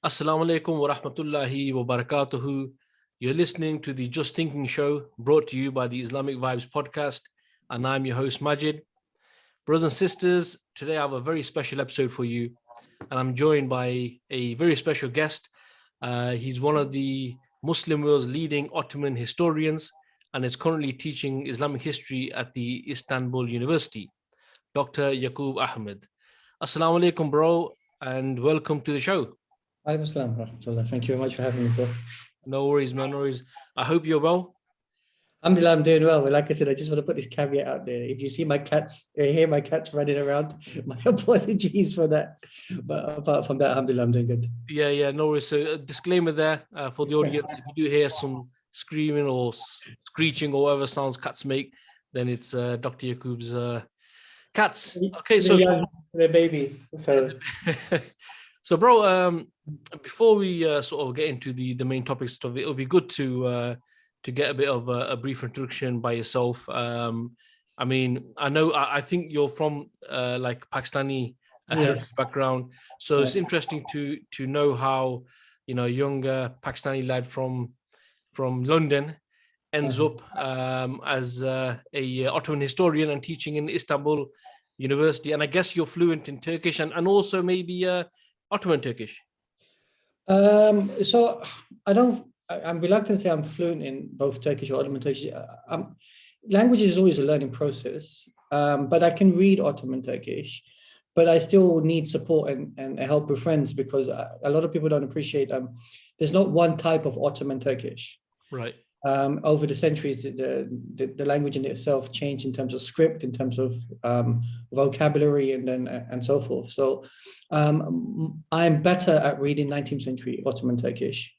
Assalamu alaikum wa rahmatullahi wa barakatuhu. You're listening to the Just Thinking Show brought to you by the Islamic Vibes podcast, and I'm your host Majid. Brothers and sisters, today I have a very special episode for you, and I'm joined by a very special guest. He's one of the Muslim world's leading Ottoman historians and is currently teaching Islamic history at the Istanbul University, Dr. Yakoob Ahmed. Assalamu alaikum, bro, and welcome to the show. Thank you very much for having me, bro. No worries, man. No worries. I hope you're well. Alhamdulillah, I'm doing well. Like I said, I just want to put this caveat out there. If you see my cats, hear my cats running around, my apologies for that. But apart from that, alhamdulillah, I'm doing good. Yeah, no worries. So a disclaimer there for the audience. If you do hear some screaming or screeching or whatever sounds cats make, then it's Dr. Yakoob's cats. Okay, so they're babies. So, bro, before we sort of get into the main topic stuff, it would be good to get a bit of a brief introduction by yourself. I mean, I think you're from like Pakistani heritage background, so it's interesting to know how a younger Pakistani lad from London ends up as a Ottoman historian and teaching in Istanbul University. And I guess you're fluent in Turkish and also maybe Ottoman Turkish. So I'm reluctant to say I'm fluent in both Turkish or Ottoman Turkish. Language is always a learning process, but I can read Ottoman Turkish, but I still need support and help with friends because a lot of people don't appreciate there's not one type of Ottoman Turkish. Right. Over the centuries, the language in itself changed in terms of script, in terms of vocabulary, and so forth. So I'm better at reading 19th century Ottoman Turkish.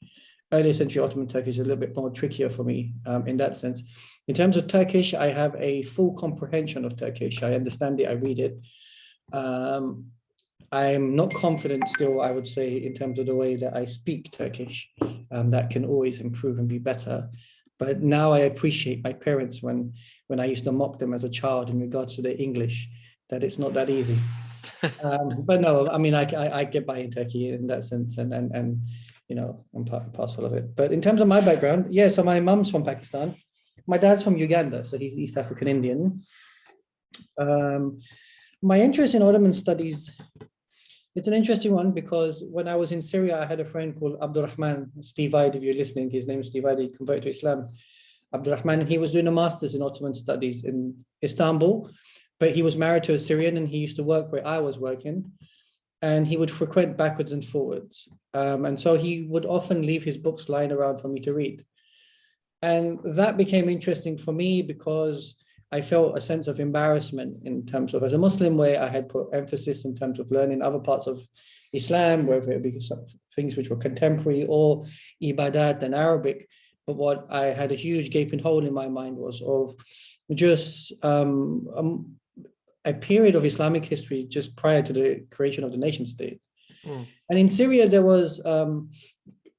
Earlier century Ottoman Turkish is a little bit more trickier for me in that sense. In terms of Turkish, I have a full comprehension of Turkish. I understand it, I read it. I'm not confident still, I would say, in terms of the way that I speak Turkish. That can always improve and be better. But now I appreciate my parents when I used to mock them as a child in regards to their English, that it's not that easy. But no, I mean, I get by in Turkey in that sense, and I'm part and parcel of it. But in terms of my background, so my mum's from Pakistan. My dad's from Uganda, so he's East African Indian. My interest in Ottoman studies, it's an interesting one because when I was in Syria, I had a friend called Abdurrahman, Steve Ide, if you're listening, his name is Steve Ide, he converted to Islam. Abdurrahman, he was doing a master's in Ottoman studies in Istanbul, but he was married to a Syrian and he used to work where I was working and he would frequent backwards and forwards. And so he would often leave his books lying around for me to read. And that became interesting for me because I felt a sense of embarrassment in terms of, as a Muslim, where I had put emphasis in terms of learning other parts of Islam, whether it be some things which were contemporary or ibadat and Arabic. But what I had a huge gaping hole in my mind was of just a period of Islamic history just prior to the creation of the nation state. And in Syria, there was,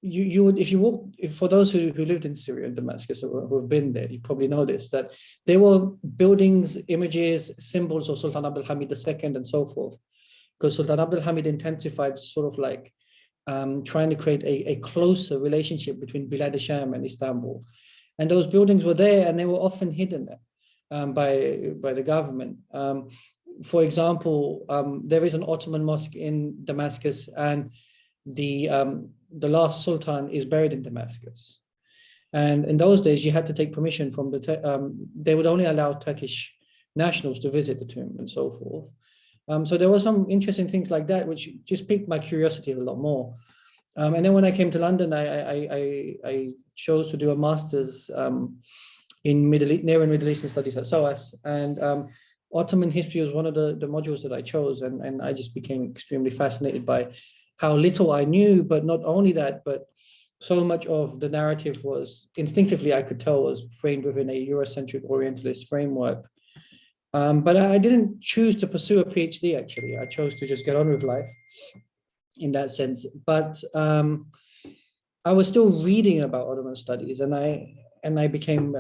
you would, if you walk, for those who lived in Syria and Damascus or who have been there, you probably know this, that there were buildings, images, symbols of Sultan Abdul Hamid II and so forth, because Sultan Abdul Hamid intensified sort of like trying to create a closer relationship between Bilad al-Sham and Istanbul. And those buildings were there and they were often hidden by the government. For example, there is an Ottoman mosque in Damascus and the last Sultan is buried in Damascus. And in those days, you had to take permission from they would only allow Turkish nationals to visit the tomb and so forth. So there were some interesting things like that, which just piqued my curiosity a lot more. And then when I came to London, I chose to do a master's in Near and Middle Eastern Studies at SOAS. And Ottoman history was one of the modules that I chose. And I just became extremely fascinated by how little I knew, but not only that, but so much of the narrative was instinctively, I could tell, was framed within a Eurocentric Orientalist framework. But I didn't choose to pursue a PhD, actually. I chose to just get on with life in that sense. But I was still reading about Ottoman studies and I became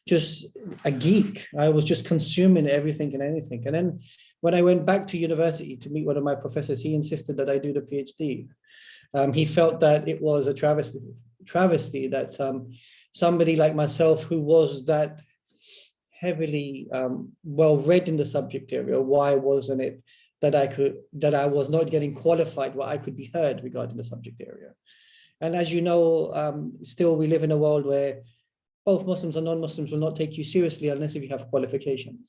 just a geek. I was just consuming everything and anything. And then when I went back to university to meet one of my professors, he insisted that I do the PhD. He felt that it was a travesty that somebody like myself, who was that heavily well read in the subject area, why wasn't it that I was not getting qualified where I could be heard regarding the subject area? And as you know, still we live in a world where both Muslims and non-Muslims will not take you seriously unless if you have qualifications.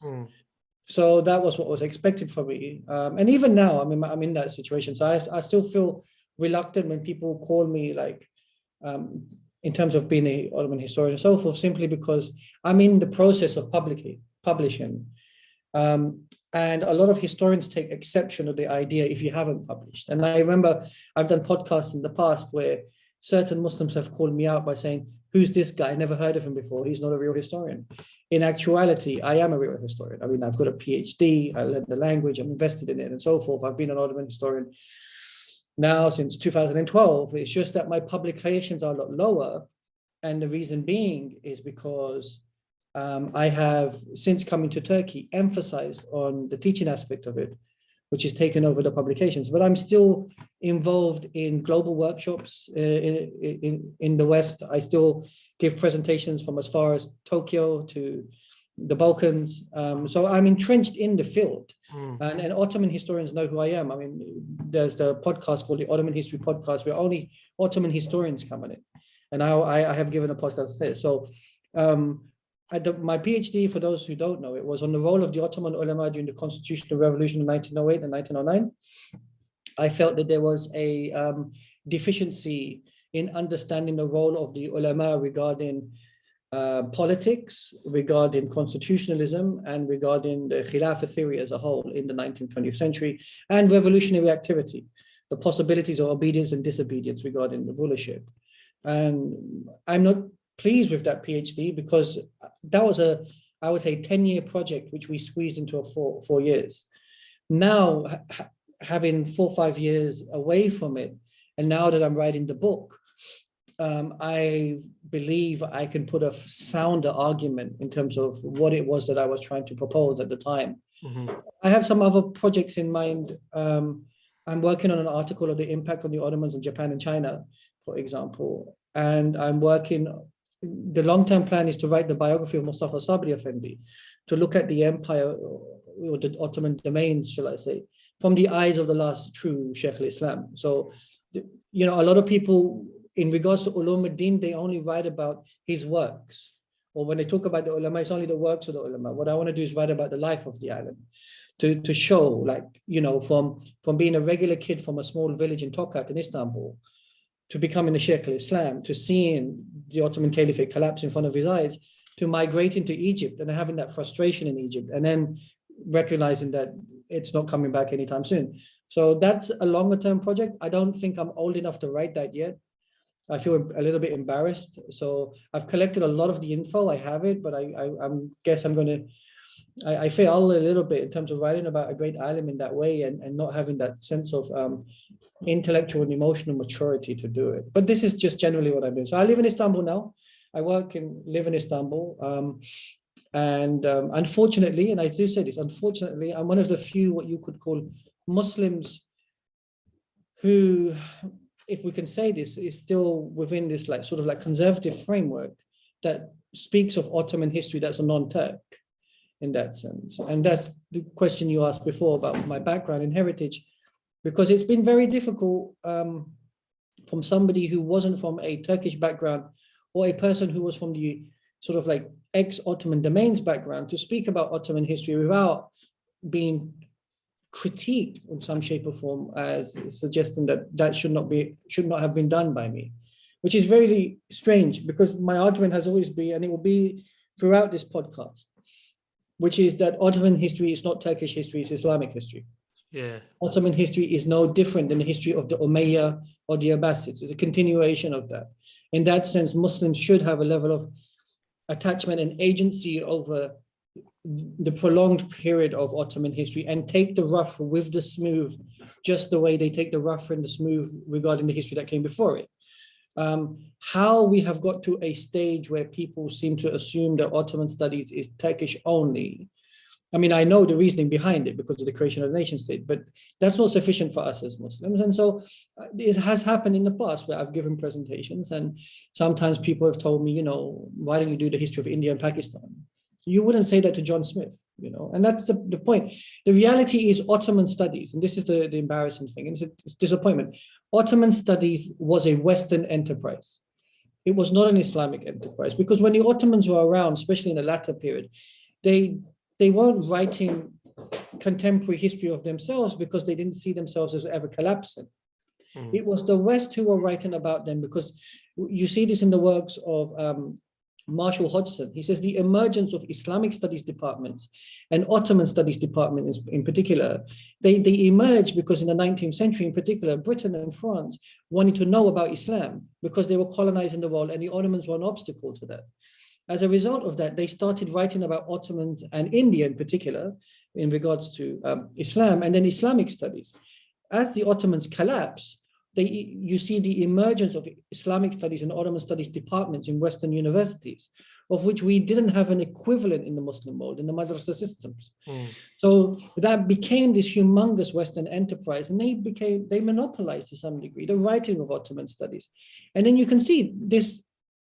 So that was what was expected from me. And even now, I'm in that situation. So I still feel reluctant when people call me, like, in terms of being an Ottoman historian and so forth, simply because I'm in the process of publishing. And a lot of historians take exception of the idea if you haven't published. And I remember I've done podcasts in the past where certain Muslims have called me out by saying, who's this guy? I never heard of him before. He's not a real historian. In actuality, I am a real historian. I mean, I've got a PhD, I learned the language, I'm invested in it and so forth. I've been an Ottoman historian now since 2012. It's just that my publications are a lot lower. And the reason being is because I have, since coming to Turkey, emphasized on the teaching aspect of it, which is taken over the publications. But I'm still involved in global workshops in the West. I still give presentations from as far as Tokyo to the Balkans. So I'm entrenched in the field. And Ottoman historians know who I am. I mean, there's the podcast called the Ottoman History Podcast, where only Ottoman historians come on it. And I have given a podcast there. So my PhD, for those who don't know, it was on the role of the Ottoman ulama during the constitutional revolution in 1908 and 1909. I felt that there was a deficiency in understanding the role of the ulama regarding politics, regarding constitutionalism, and regarding the Khilafah theory as a whole in the 19th, 20th century, and revolutionary activity, the possibilities of obedience and disobedience regarding the rulership. And I'm not pleased with that PhD because that was I would say, 10-year project, which we squeezed into 4 years. Now, having 4 or 5 years away from it, and now that I'm writing the book, I believe I can put a sounder argument in terms of what it was that I was trying to propose at the time. I have some other projects in mind. I'm working on an article of the impact on the Ottomans on Japan and China, for example. And I'm working, the long-term plan is to write the biography of Mustafa Sabri Effendi, to look at the empire or the Ottoman domains, shall I say, from the eyes of the last true Sheikh al-Islam. So, you know, a lot of people, in regards to Ulum ad-Din, they only write about his works. Or when they talk about the ulama, it's only the works of the ulama. What I want to do is write about the life of the island, to show, like, you know, from being a regular kid from a small village in Tokat in Istanbul, to becoming a Sheikh al-Islam, to seeing the Ottoman Caliphate collapse in front of his eyes, to migrating to Egypt and having that frustration in Egypt, and then recognizing that it's not coming back anytime soon. So that's a longer term project. I don't think I'm old enough to write that yet. I feel a little bit embarrassed. So I've collected a lot of the info. I have it, but I guess I'm going to, I fail a little bit in terms of writing about a great island in that way, and not having that sense of intellectual and emotional maturity to do it. But this is just generally what I'm doing. So I live in Istanbul now. I work and live in Istanbul. Unfortunately, and I do say this, unfortunately, I'm one of the few what you could call Muslims who, if we can say this, is still within this like sort of like conservative framework that speaks of Ottoman history that's a non-Turk in that sense. And that's the question you asked before about my background and heritage, because it's been very difficult from somebody who wasn't from a Turkish background or a person who was from the sort of like ex-Ottoman domains background to speak about Ottoman history without being critiqued in some shape or form as suggesting that should not have been done by me, which is very strange, because my argument has always been, and it will be throughout this podcast, which is that Ottoman history is not Turkish history, it's Islamic history. Yeah. Ottoman history is no different than the history of the Umayyad or the Abbasids. It's a continuation of that. In that sense, Muslims should have a level of attachment and agency over the prolonged period of Ottoman history, and take the rough with the smooth, just the way they take the rough and the smooth regarding the history that came before it. How we have got to a stage where people seem to assume that Ottoman studies is Turkish only, I mean, I know the reasoning behind it because of the creation of the nation state, but that's not sufficient for us as Muslims. And so it has happened in the past where I've given presentations, and sometimes people have told me, why don't you do the history of India and Pakistan? You wouldn't say that to John Smith, and that's the point. The reality is Ottoman studies, and this is the embarrassing thing, and it's disappointment. Ottoman studies was a Western enterprise. It was not an Islamic enterprise, because when the Ottomans were around, especially in the latter period, they weren't writing contemporary history of themselves because they didn't see themselves as ever collapsing. It was the West who were writing about them, because you see this in the works of Marshall Hodgson. He says the emergence of Islamic studies departments and Ottoman studies departments in particular, they emerged because in the 19th century in particular, Britain and France wanted to know about Islam because they were colonizing the world, and the Ottomans were an obstacle to that. As a result of that, they started writing about Ottomans and India in particular in regards to Islam and then Islamic studies. As the Ottomans collapse, you see the emergence of Islamic studies and Ottoman studies departments in Western universities, of which we didn't have an equivalent in the Muslim world, in the madrasa systems. So that became this humongous Western enterprise, and they monopolized to some degree the writing of Ottoman studies. And then you can see this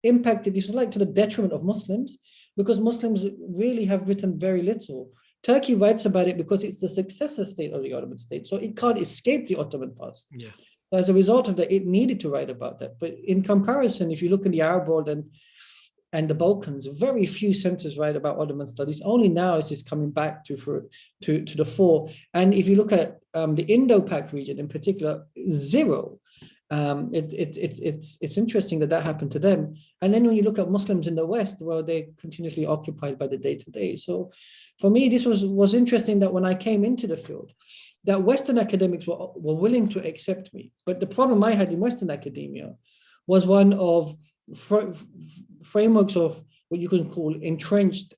impacted, this was like to the detriment of Muslims, because Muslims really have written very little. Turkey writes about it because it's the successor state of the Ottoman state, so it can't escape the Ottoman past. Yeah. As a result of that, it needed to write about that. But in comparison, if you look in the Arab world and the Balkans, very few centers write about Ottoman studies. Only now is this coming back to the fore. And if you look at the Indo-Pak region in particular, zero. It's interesting that happened to them. And then when you look at Muslims in the West, well, they're continuously occupied by the day-to-day. So for me, this was interesting that when I came into the field, that Western academics were willing to accept me. But the problem I had in Western academia was one of frameworks of what you can call entrenched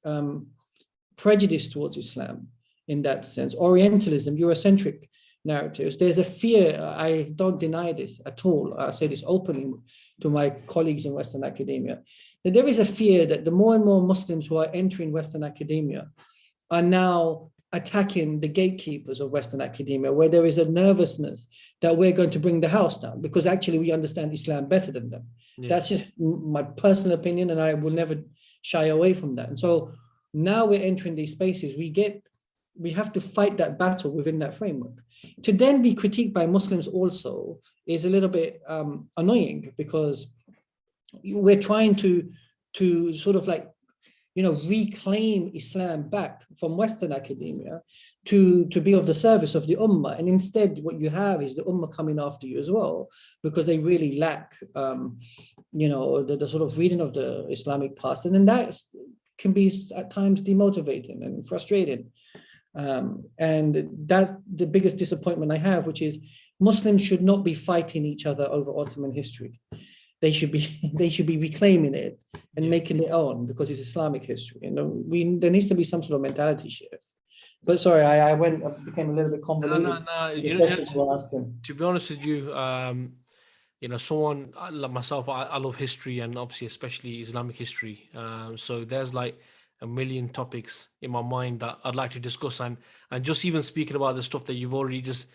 prejudice towards Islam, in that sense, Orientalism, Eurocentric narratives. There's a fear, I don't deny this at all, I say this openly to my colleagues in Western academia, that there is a fear that the more and more Muslims who are entering Western academia are now attacking the gatekeepers of Western academia, where there is a nervousness that we're going to bring the house down because actually we understand Islam better than them. Yeah. That's just my personal opinion, and I will never shy away from that. And so now we're entering these spaces, we have to fight that battle within that framework. To then be critiqued by Muslims also is a little bit annoying, because we're trying to sort of like, reclaim Islam back from Western academia to be of the service of the Ummah. And instead, what you have is the Ummah coming after you as well, because they really lack, the sort of reading of the Islamic past. And then that can be at times demotivating and frustrating. And that's the biggest disappointment I have, which is Muslims should not be fighting each other over Ottoman history. They should be reclaiming it and making it their own, because it's Islamic history. There needs to be some sort of mentality shift. But sorry, I became a little bit convoluted. No. To be honest with you, someone like myself, I love history, and obviously especially Islamic history. So there's like a million topics in my mind that I'd like to discuss, and just even speaking about the stuff that you've already just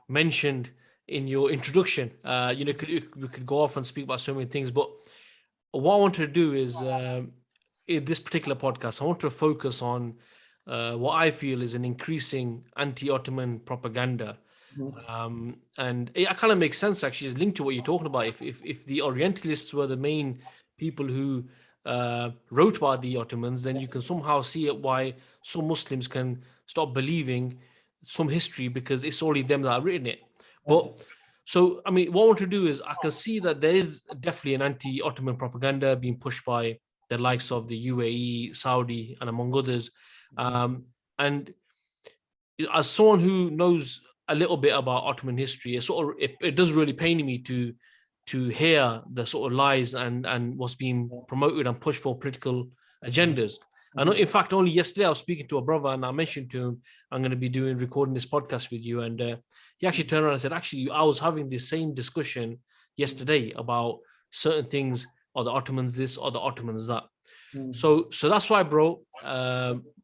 mentioned in your introduction. We could go off and speak about so many things, but what I want to do is in this particular podcast, I want to focus on what I feel is an increasing anti-Ottoman propaganda. And it kind of makes sense, actually. It's linked to what you're talking about. If the Orientalists were the main people who wrote about the Ottomans, then you can somehow see it why some Muslims can stop believing some history, because it's only them that have written it. But so, I mean, what I want to do is, I can see that there is definitely an anti-Ottoman propaganda being pushed by the likes of the UAE, Saudi, and among others. And as someone who knows a little bit about Ottoman history, it does really pain me to hear the sort of lies and what's being promoted and pushed for political agendas. I know, in fact, only yesterday I was speaking to a brother, and I mentioned to him, I'm going to be recording this podcast with you. And he actually turned around and said, actually, I was having this same discussion yesterday about certain things, or the Ottomans this, or the Ottomans that. So that's why, bro,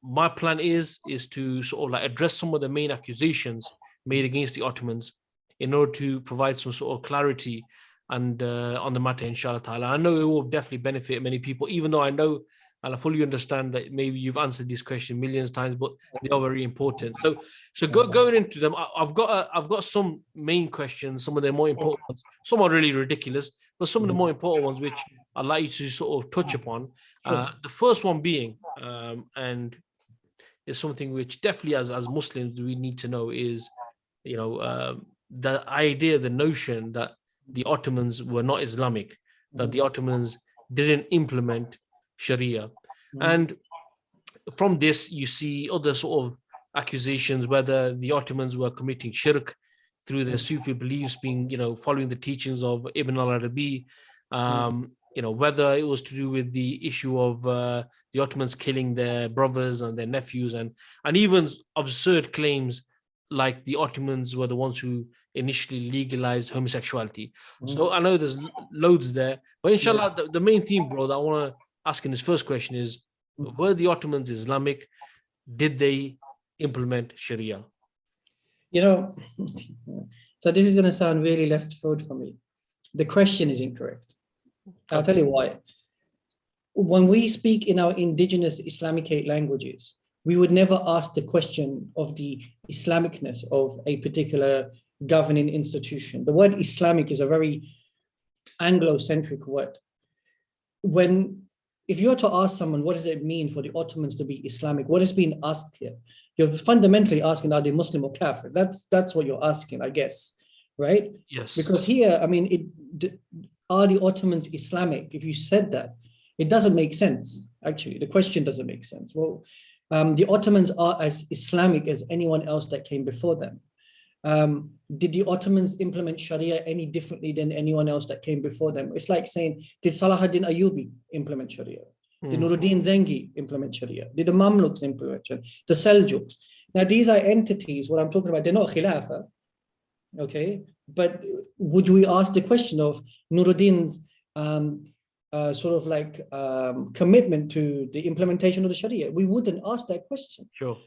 my plan is to sort of like address some of the main accusations made against the Ottomans in order to provide some sort of clarity and on the matter, inshallah ta'ala. I know it will definitely benefit many people, even though I know and I fully understand that maybe you've answered this question millions of times, but they are very important. So going into them, I've got some main questions, some of the more important ones. Some are really ridiculous, but some of the more important ones, which I'd like you to sort of touch upon. The first one being, and it's something which definitely as Muslims we need to know is, the idea, the notion that the Ottomans were not Islamic, that the Ottomans didn't implement Sharia. And from this, you see other sort of accusations, whether the Ottomans were committing shirk through their Sufi beliefs, being, following the teachings of Ibn al-Arabi, whether it was to do with the issue of the Ottomans killing their brothers and their nephews, and even absurd claims like the Ottomans were the ones who initially legalized homosexuality. So I know there's loads there, but inshallah, the main theme, bro, that I want to ask in this first question is, were the Ottomans Islamic? Did they implement Sharia? So this is going to sound really left field for me. The question is incorrect. I'll tell you why. When we speak in our indigenous Islamicate languages, we would never ask the question of the Islamicness of a particular governing institution. The word Islamic is a very Anglo-centric word. If you're to ask someone, what does it mean for the Ottomans to be Islamic? What is being asked here? You're fundamentally asking, are they Muslim or Kafir? That's what you're asking, I guess, right? Yes. Because here, are the Ottomans Islamic? If you said that, it doesn't make sense, actually. The question doesn't make sense. Well, the Ottomans are as Islamic as anyone else that came before them. Did the Ottomans implement Sharia any differently than anyone else that came before them? It's like saying, did Salahuddin Ayyubi implement Sharia? Did Nuruddin Zengi implement Sharia? Did the Mamluks implement Sharia? The Seljuks? Now, these are entities, what I'm talking about, they're not Khilafah, okay? But would we ask the question of Nuruddin's commitment to the implementation of the Sharia? We wouldn't ask that question. Sure.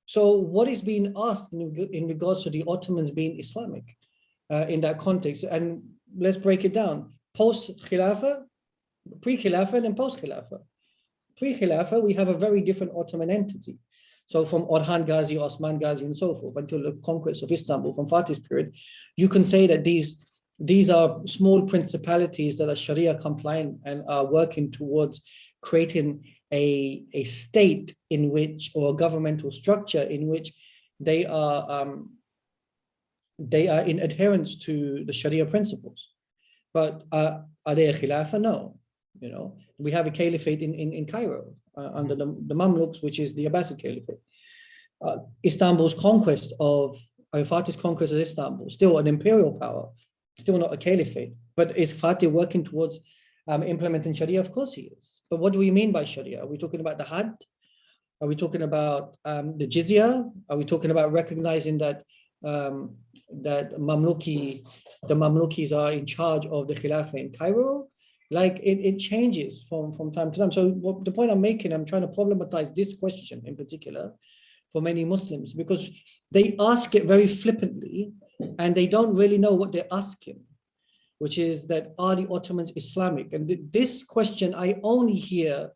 So what is being asked in regards to the Ottomans being Islamic in that context? And let's break it down. Post-Khilafah, pre-Khilafah, and then post-Khilafah. Pre-Khilafah, we have a very different Ottoman entity. So from Orhan Ghazi, Osman Ghazi, and so forth, until the conquest of Istanbul from Fatih's period, you can say that these are small principalities that are Sharia compliant and are working towards creating a state in which, or a governmental structure in which they are in adherence to the Sharia principles. But are they a Khilafah? No. We have a Caliphate in Cairo under the Mamluks, which is the Abbasid Caliphate. Istanbul's conquest of Fatih's conquest of Istanbul, still an imperial power, still not a Caliphate. But is Fatih working towards implementing Sharia? Of course he is. But what do we mean by Sharia? Are we talking about the Had? Are we talking about the jizya? Are we talking about recognizing that the Mamlukis are in charge of the Khilafah in Cairo? Like it changes from time to time. So the point I'm making, I'm trying to problematize this question in particular for many Muslims, because they ask it very flippantly and they don't really know what they're asking, which is that, are the Ottomans Islamic? And this question I only hear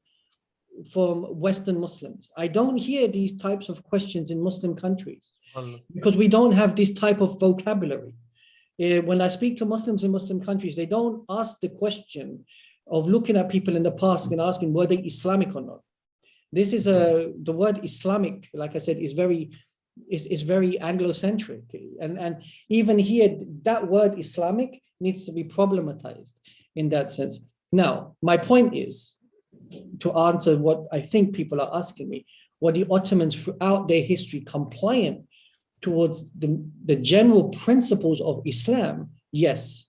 from Western Muslims. I don't hear these types of questions in Muslim countries because we don't have this type of vocabulary. When I speak to Muslims in Muslim countries, they don't ask the question of looking at people in the past and asking, were they Islamic or not? This is the word Islamic, like I said, is very Anglo-centric. And even here, that word Islamic needs to be problematized in that sense. Now, my point is, to answer what I think people are asking me, were the Ottomans throughout their history compliant towards the general principles of Islam? Yes.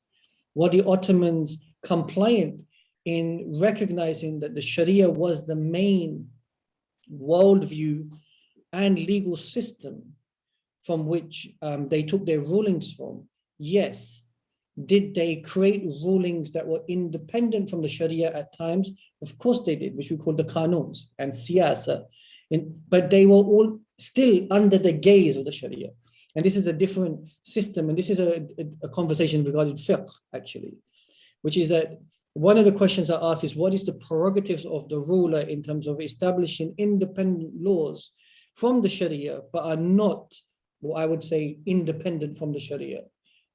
Were the Ottomans compliant in recognizing that the Sharia was the main worldview and legal system from which they took their rulings from? Yes. Did they create rulings that were independent from the Sharia at times? Of course they did, which we call the qanuns and siyasa. But they were all still under the gaze of the Sharia. And this is a different system. And this is a conversation regarding fiqh, actually, which is that one of the questions I ask is, what is the prerogatives of the ruler in terms of establishing independent laws from the Sharia, but are not, what I would say, independent from the Sharia,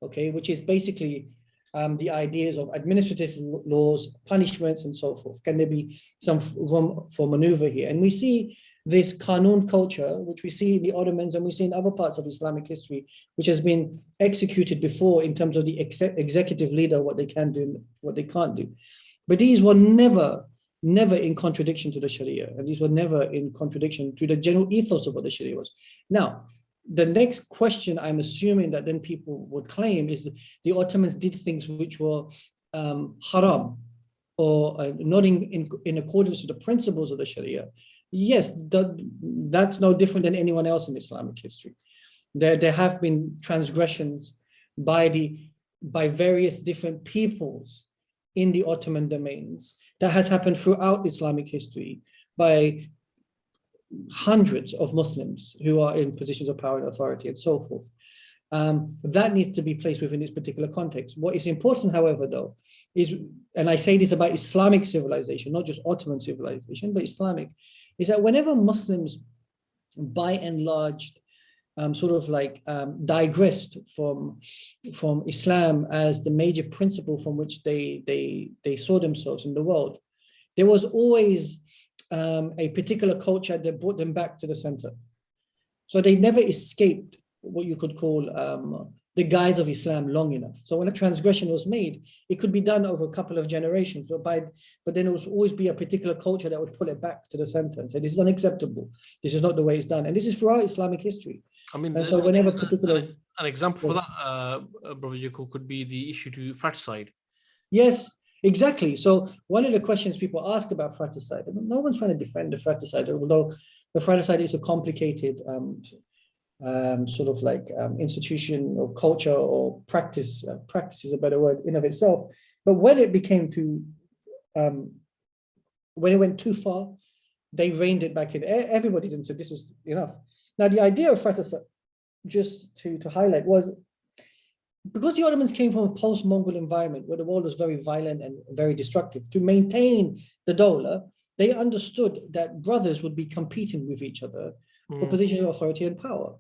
okay, which is basically the ideas of administrative laws, punishments, and so forth. Can there be some room for maneuver here? And we see this Qanun culture, which we see in the Ottomans and we see in other parts of Islamic history, which has been executed before in terms of the executive leader, what they can do, what they can't do. But these were never in contradiction to the Sharia, and these were never in contradiction to the general ethos of what the Sharia was. Now, the next question I'm assuming that then people would claim is that the Ottomans did things which were haram or not in accordance with the principles of the Sharia. Yes, that's no different than anyone else in Islamic history. There have been transgressions by various different peoples in the Ottoman domains. That has happened throughout Islamic history by hundreds of Muslims who are in positions of power and authority and so forth. That needs to be placed within this particular context. What is important, however, though, is, and I say this about Islamic civilization, not just Ottoman civilization, but Islamic, is that whenever Muslims, by and large, digressed from Islam as the major principle from which they saw themselves in the world, there was always a particular culture that brought them back to the center. So they never escaped what you could call the guise of Islam long enough. So when a transgression was made, it could be done over a couple of generations, but then it would always be a particular culture that would pull it back to the center and say, this is unacceptable. This is not the way it's done. And this is throughout Islamic history. I mean, and so whenever particular... An example for that, Brother Yakoob, could be the issue to fratricide. Yes, exactly. So one of the questions people ask about fratricide, and no one's trying to defend the fratricide, although the fratricide is a complicated institution or culture or practice. Practice is a better word in of itself. But when it went too far, they reined it back in. Everybody didn't say this is enough. Now, the idea of fratricide, just to highlight, was because the Ottomans came from a post-Mongol environment where the world was very violent and very destructive. To maintain the Dawla, they understood that brothers would be competing with each other for position of authority and power.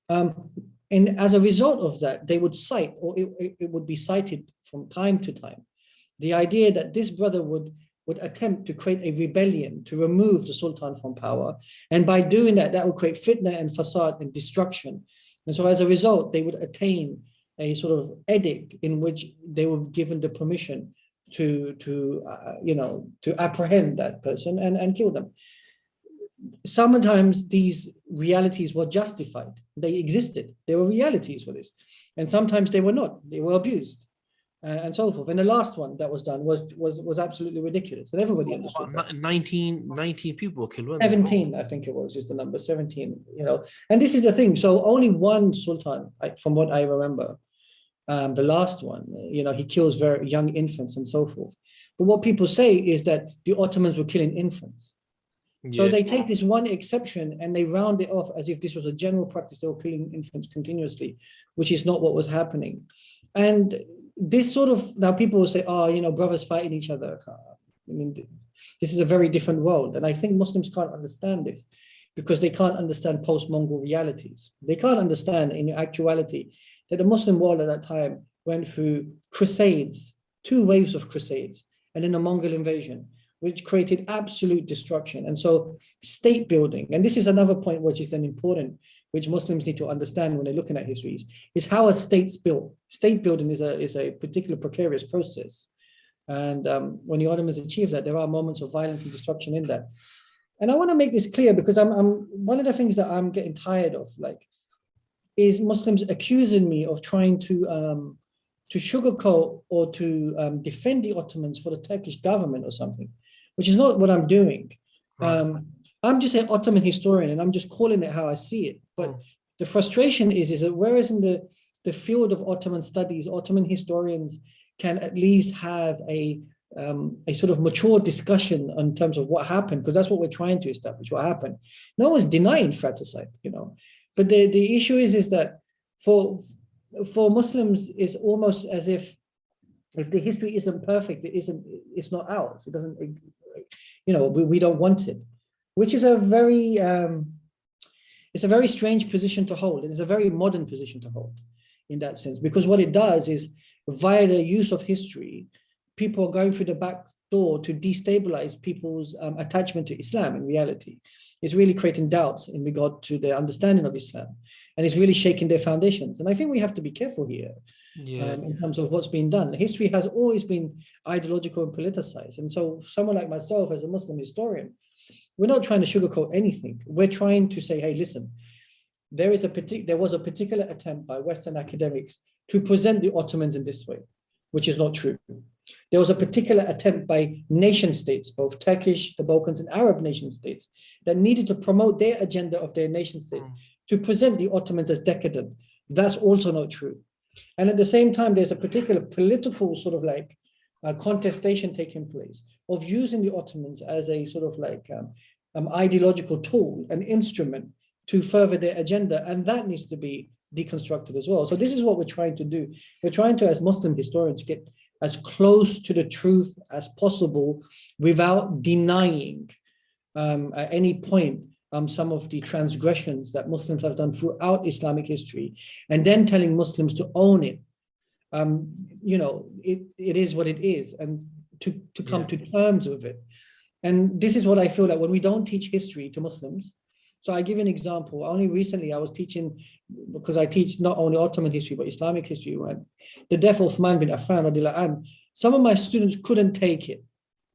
And as a result of that, they would cite, or it would be cited from time to time, the idea that this brother would attempt to create a rebellion to remove the Sultan from power. And by doing that, that would create fitna and fasad and destruction. And so as a result, they would attain a sort of edict in which they were given the permission to apprehend that person and kill them. Sometimes these realities were justified. They existed. There were realities for this. And sometimes they were not. They were abused and so forth. And the last one that was done was absolutely ridiculous. And everybody understood that. 19 people were killed. 17, I think it was, is the number, 17. And this is the thing. So only one Sultan, from what I remember, the last one, he kills very young infants and so forth. But what people say is that the Ottomans were killing infants. So they take this one exception and they round it off as if this was a general practice. They were killing infants continuously, which is not what was happening. And this sort of, now people will say, brothers fighting each other. I mean, this is a very different world. And I think Muslims can't understand this because they can't understand post-Mongol realities. They can't understand in actuality that the Muslim world at that time went through crusades, 2 waves of crusades, and then a Mongol invasion, which created absolute destruction. And so state building, and this is another point which is then important, which Muslims need to understand when they're looking at histories, is how a state's built. State building is a particular precarious process. And when the Ottomans achieve that, there are moments of violence and destruction in that. And I want to make this clear because I'm one of the things that I'm getting tired of, is Muslims accusing me of trying to sugarcoat or to defend the Ottomans for the Turkish government or something, which is not what I'm doing. Right. I'm just an Ottoman historian and I'm just calling it how I see it. But the frustration is that whereas in the the field of Ottoman studies, Ottoman historians can at least have a sort of mature discussion in terms of what happened, because that's what we're trying to establish, what happened. No one's denying fratricide, but the issue is that for Muslims, it's almost as if the history isn't perfect, it's not ours. It doesn't, we don't want it, which is a very strange position to hold. It's a very modern position to hold in that sense, because what it does is, via the use of history, people are going through the back door to destabilize people's attachment to Islam. In reality, it's really creating doubts in regard to their understanding of Islam, and it's really shaking their foundations. And I think we have to be careful here in terms of what's been done. History has always been ideological and politicized. And so someone like myself, as a Muslim historian, we're not trying to sugarcoat anything. We're trying to say, hey, listen, there was a particular attempt by Western academics to present the Ottomans in this way, which is not true. There was a particular attempt by nation states, both Turkish, the Balkans, and Arab nation states, that needed to promote their agenda of their nation states to present the Ottomans as decadent. That's also not true. And at the same time, there's a particular political sort of like contestation taking place of using the Ottomans as a sort of like ideological tool, an instrument to further their agenda. And that needs to be deconstructed as well. So this is what we're trying to do. We're trying to, as Muslim historians, get as close to the truth as possible without denying at any point some of the transgressions that Muslims have done throughout Islamic history, and then telling Muslims to own it. It is what it is, and to come to terms with it. And this is what I feel like when we don't teach history to Muslims. So I give an example. Only recently I was teaching, because I teach not only Ottoman history, but Islamic history, right? The death of Uthman bin Affan, and some of my students couldn't take it.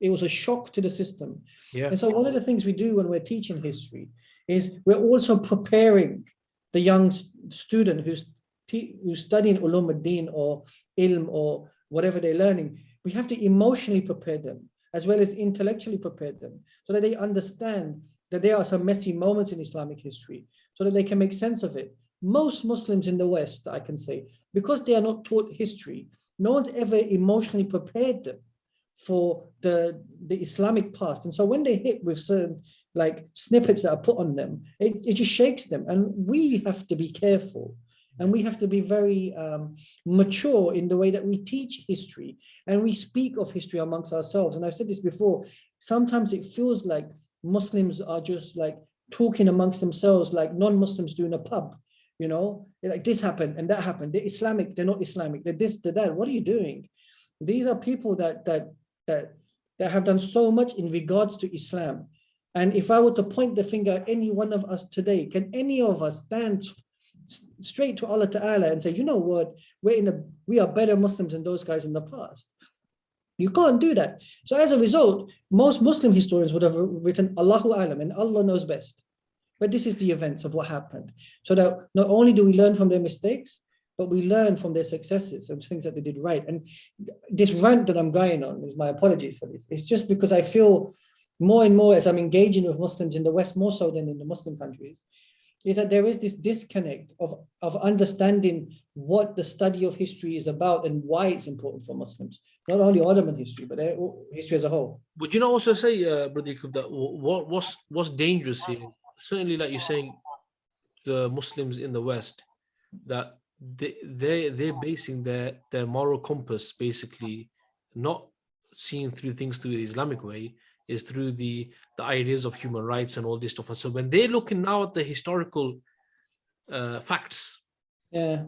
It was a shock to the system. Yeah. And so one of the things we do when we're teaching history is we're also preparing the young student who's studying ulum ad-din or ilm or whatever they're learning. We have to emotionally prepare them as well as intellectually prepare them, so that they understand that there are some messy moments in Islamic history, so that they can make sense of it. Most Muslims in the West, I can say, because they are not taught history, no one's ever emotionally prepared them for the Islamic past. And so when they hit with certain like snippets that are put on them, it just shakes them. And we have to be careful, and we have to be very mature in the way that we teach history and we speak of history amongst ourselves. And I've said this before, sometimes it feels like Muslims are just like talking amongst themselves like non-Muslims do in a pub, like this happened and that happened. They're Islamic, they're not Islamic, they're this, they're that. What are you doing? These are people that have done so much in regards to Islam. And if I were to point the finger at any one of us today, can any of us stand straight to Allah Ta'ala and say, you know what, we are better Muslims than those guys in the past? You can't do that. So as a result, most Muslim historians would have written Allahu Alam, and Allah knows best. But this is the events of what happened. So that not only do we learn from their mistakes, but we learn from their successes and things that they did right. And this rant that I'm going on, is my apologies for this, it's just because I feel more and more as I'm engaging with Muslims in the West, more so than in the Muslim countries, is that there is this disconnect of understanding what the study of history is about and why it's important for Muslims, not only Ottoman history, but history as a whole. Would you not also say, Brother Yakoob, that what's dangerous here, certainly like you're saying, the Muslims in the West, that they're basing their moral compass basically not seeing through things through the Islamic way, is through the ideas of human rights and all this stuff. And so when they're looking now at the historical facts, you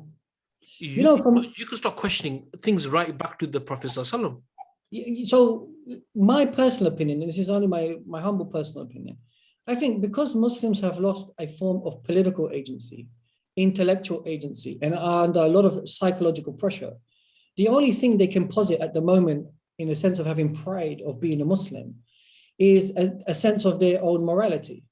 can start questioning things right back to the Prophet Sallallahu Alaihi Wasallam. So my personal opinion, and this is only my humble personal opinion, I think because Muslims have lost a form of political agency, intellectual agency, and are under a lot of psychological pressure, the only thing they can posit at the moment, in a sense of having pride of being a Muslim, is a sense of their own morality.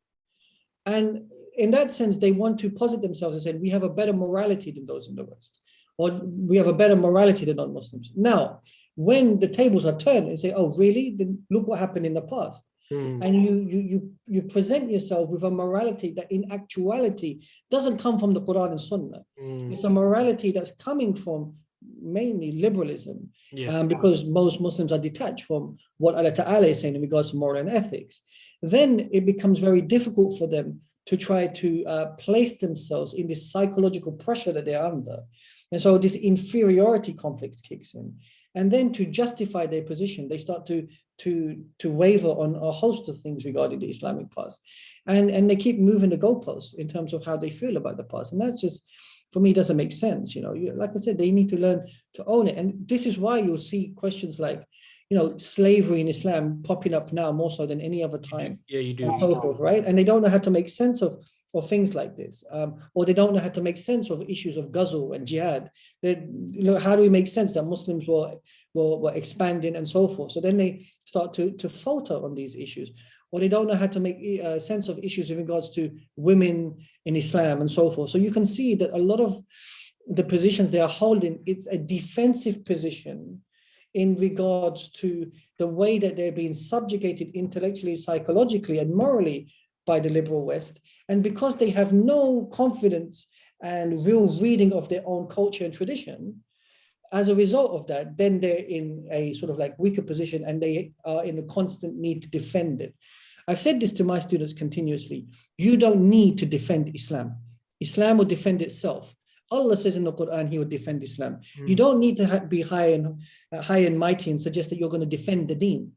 And in that sense, they want to posit themselves and say, we have a better morality than those in the West, or we have a better morality than non-Muslims. Now, when the tables are turned and say, oh, really? Then look what happened in the past. And you present yourself with a morality that in actuality doesn't come from the Quran and Sunnah. It's a morality that's coming from mainly liberalism, because most Muslims are detached from what Allah Ta'ala is saying in regards to moral and ethics. Then it becomes very difficult for them to try to place themselves in this psychological pressure that they're under. And so this inferiority complex kicks in. And then to justify their position, they start to waver on a host of things regarding the Islamic past. And they keep moving the goalposts in terms of how they feel about the past. And that's just, for me, doesn't make sense. Like I said, they need to learn to own it. And this is why you'll see questions like, slavery in Islam popping up now more so than any other time. Yeah, you do. And so forth, right? And they don't know how to make sense of things like this, or they don't know how to make sense of issues of ghazw and jihad. How do we make sense that Muslims were expanding and so forth? So then they start to falter on these issues, or they don't know how to make sense of issues in regards to women in Islam and so forth. So you can see that a lot of the positions they are holding, it's a defensive position in regards to the way that they're being subjugated intellectually, psychologically, and morally by the liberal West. And because they have no confidence and real reading of their own culture and tradition, as a result of that, then they're in a sort of like weaker position, and they are in a constant need to defend it. I've said this to my students continuously. You don't need to defend Islam. Islam will defend itself. Allah says in the Quran, He will defend Islam. You don't need to be high and mighty and suggest that you're going to defend the deen.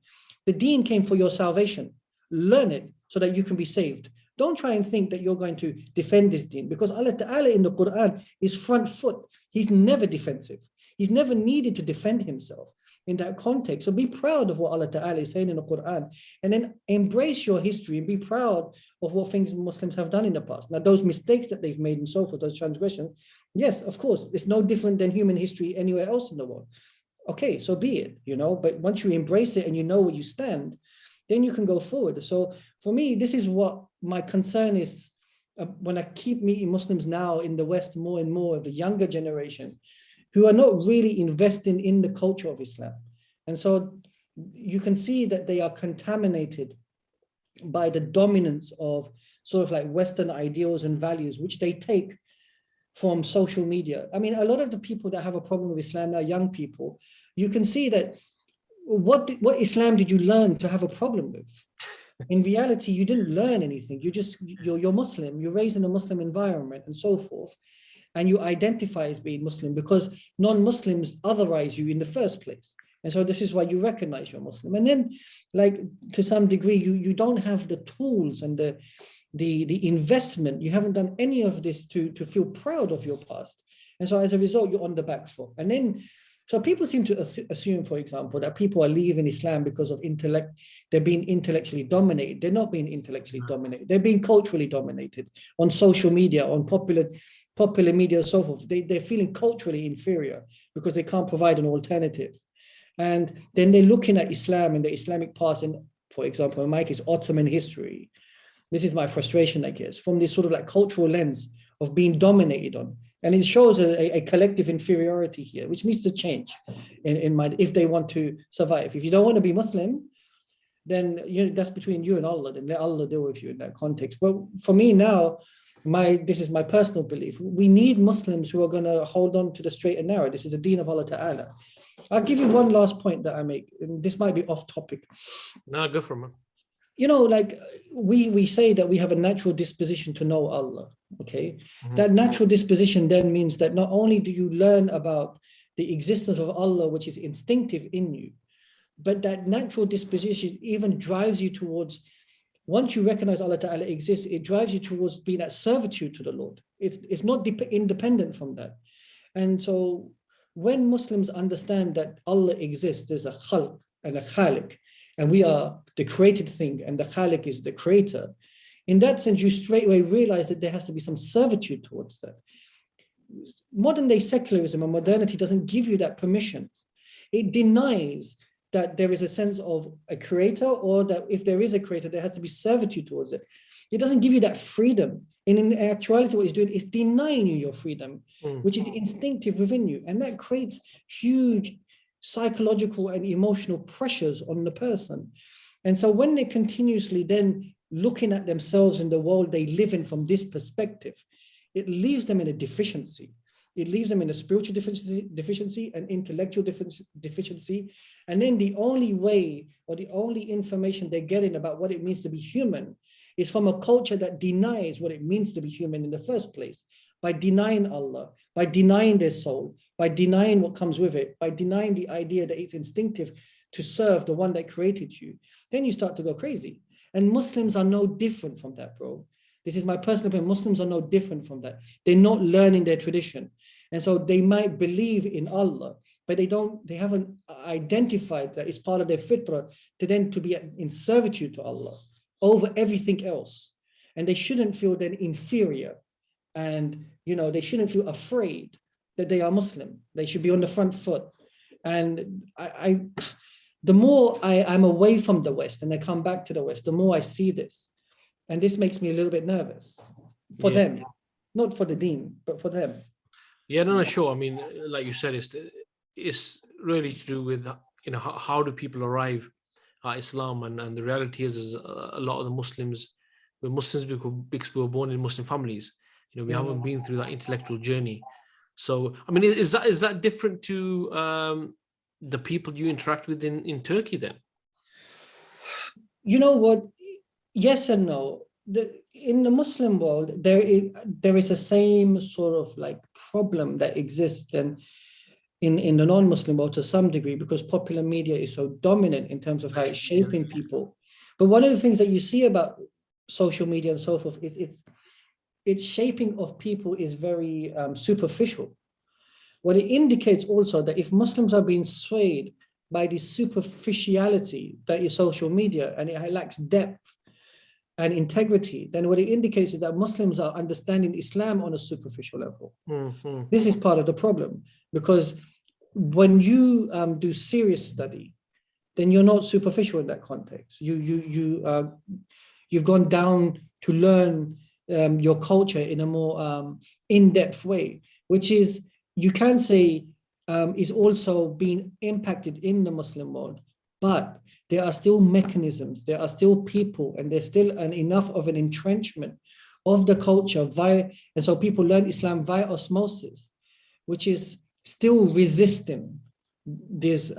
The deen came for your salvation. Learn it so that you can be saved. Don't try and think that you're going to defend this deen, because Allah Ta'ala in the Quran is front foot. He's never defensive. He's never needed to defend himself in that context. So be proud of what Allah Ta'ala is saying in the Quran, and then embrace your history and be proud of what things Muslims have done in the past. Now, those mistakes that they've made and so forth, those transgressions, yes, of course, it's no different than human history anywhere else in the world. Okay, so be it, but once you embrace it and you know where you stand, then you can go forward. So for me, this is what my concern is when I keep meeting Muslims now in the West, more and more of the younger generation, who are not really investing in the culture of Islam. And so you can see that they are contaminated by the dominance of sort of like Western ideals and values, which they take from social media. I mean, a lot of the people that have a problem with Islam are young people. You can see that what Islam did you learn to have a problem with? In reality, you didn't learn anything. You're Muslim, you're raised in a Muslim environment and so forth. And you identify as being Muslim because non-Muslims otherize you in the first place. And so this is why you recognize you're Muslim. And then, like, to some degree, you don't have the tools and the investment. You haven't done any of this to feel proud of your past. And so as a result, you're on the back foot. And then, so people seem to assume, for example, that people are leaving Islam because of intellect. They're being intellectually dominated. They're not being intellectually dominated. They're being culturally dominated on social media, on popular media and so forth. They're feeling culturally inferior because they can't provide an alternative. And then they're looking at Islam and the Islamic past, and for example, in my case, Ottoman history. This is my frustration, I guess, from this sort of like cultural lens of being dominated on. And it shows a collective inferiority here, which needs to change in mind if they want to survive. If you don't want to be Muslim, then that's between you and Allah. Then let Allah deal with you in that context. But for me now, this is my personal belief. We need Muslims who are going to hold on to the straight and narrow. This is the deen of Allah Ta'ala. I'll give you one last point that I make. And this might be off topic. No, go for it, man. Like we say that we have a natural disposition to know Allah. Okay. That natural disposition then means that not only do you learn about the existence of Allah, which is instinctive in you, but that natural disposition even drives you towards, once you recognize Allah Ta'ala exists, it drives you towards being at servitude to the Lord. It's not independent from that. And so when Muslims understand that Allah exists, there's a khalq and a khaliq, and we are the created thing, and the khaliq is the creator. In that sense, you straight away realize that there has to be some servitude towards that. Modern day secularism and modernity doesn't give you that permission. It denies that there is a sense of a creator, or that if there is a creator, there has to be servitude towards it. It doesn't give you that freedom. And in actuality, what it's doing is denying you your freedom, which is instinctive within you. And that creates huge psychological and emotional pressures on the person. And so when they continuously then looking at themselves in the world they live in from this perspective, it leaves them in a deficiency. It leaves them in a spiritual deficiency, an intellectual deficiency. And then the only way or the only information they're getting about what it means to be human is from a culture that denies what it means to be human in the first place, by denying Allah, by denying their soul, by denying what comes with it, by denying the idea that it's instinctive to serve the one that created you. Then you start to go crazy. And Muslims are no different from that, bro. This is my personal opinion. Muslims are no different from that. They're not learning their tradition. And so they might believe in Allah, but they haven't identified that it's part of their fitrah to be in servitude to Allah over everything else. And they shouldn't feel then inferior. And, they shouldn't feel afraid that they are Muslim. They should be on the front foot. And the more I'm away from the West and I come back to the West, the more I see this. And this makes me a little bit nervous for them, not for the deen, but for them. Yeah, no, sure. I mean, like you said, it's really to do with, how do people arrive at Islam? And the reality is a lot of the Muslims, we're Muslims because we were born in Muslim families. We haven't been through that intellectual journey. So, I mean, is that different to the people you interact with in Turkey then? You know what? Yes and no. In the Muslim world, there is a same sort of like problem that exists in the non-Muslim world to some degree, because popular media is so dominant in terms of how it's shaping people. But one of the things that you see about social media and so forth, its shaping of people is very superficial. What it indicates also that if Muslims are being swayed by the superficiality that is social media and it lacks depth and integrity, then what it indicates is that Muslims are understanding Islam on a superficial level. Mm-hmm. This is part of the problem, because when you do serious study, then you're not superficial in that context. You've gone down to learn your culture in a more in-depth way, which is, you can say, is also being impacted in the Muslim world, but there are still mechanisms, there are still people, and there's still enough of an entrenchment of the culture and so people learn Islam via osmosis, which is still resisting these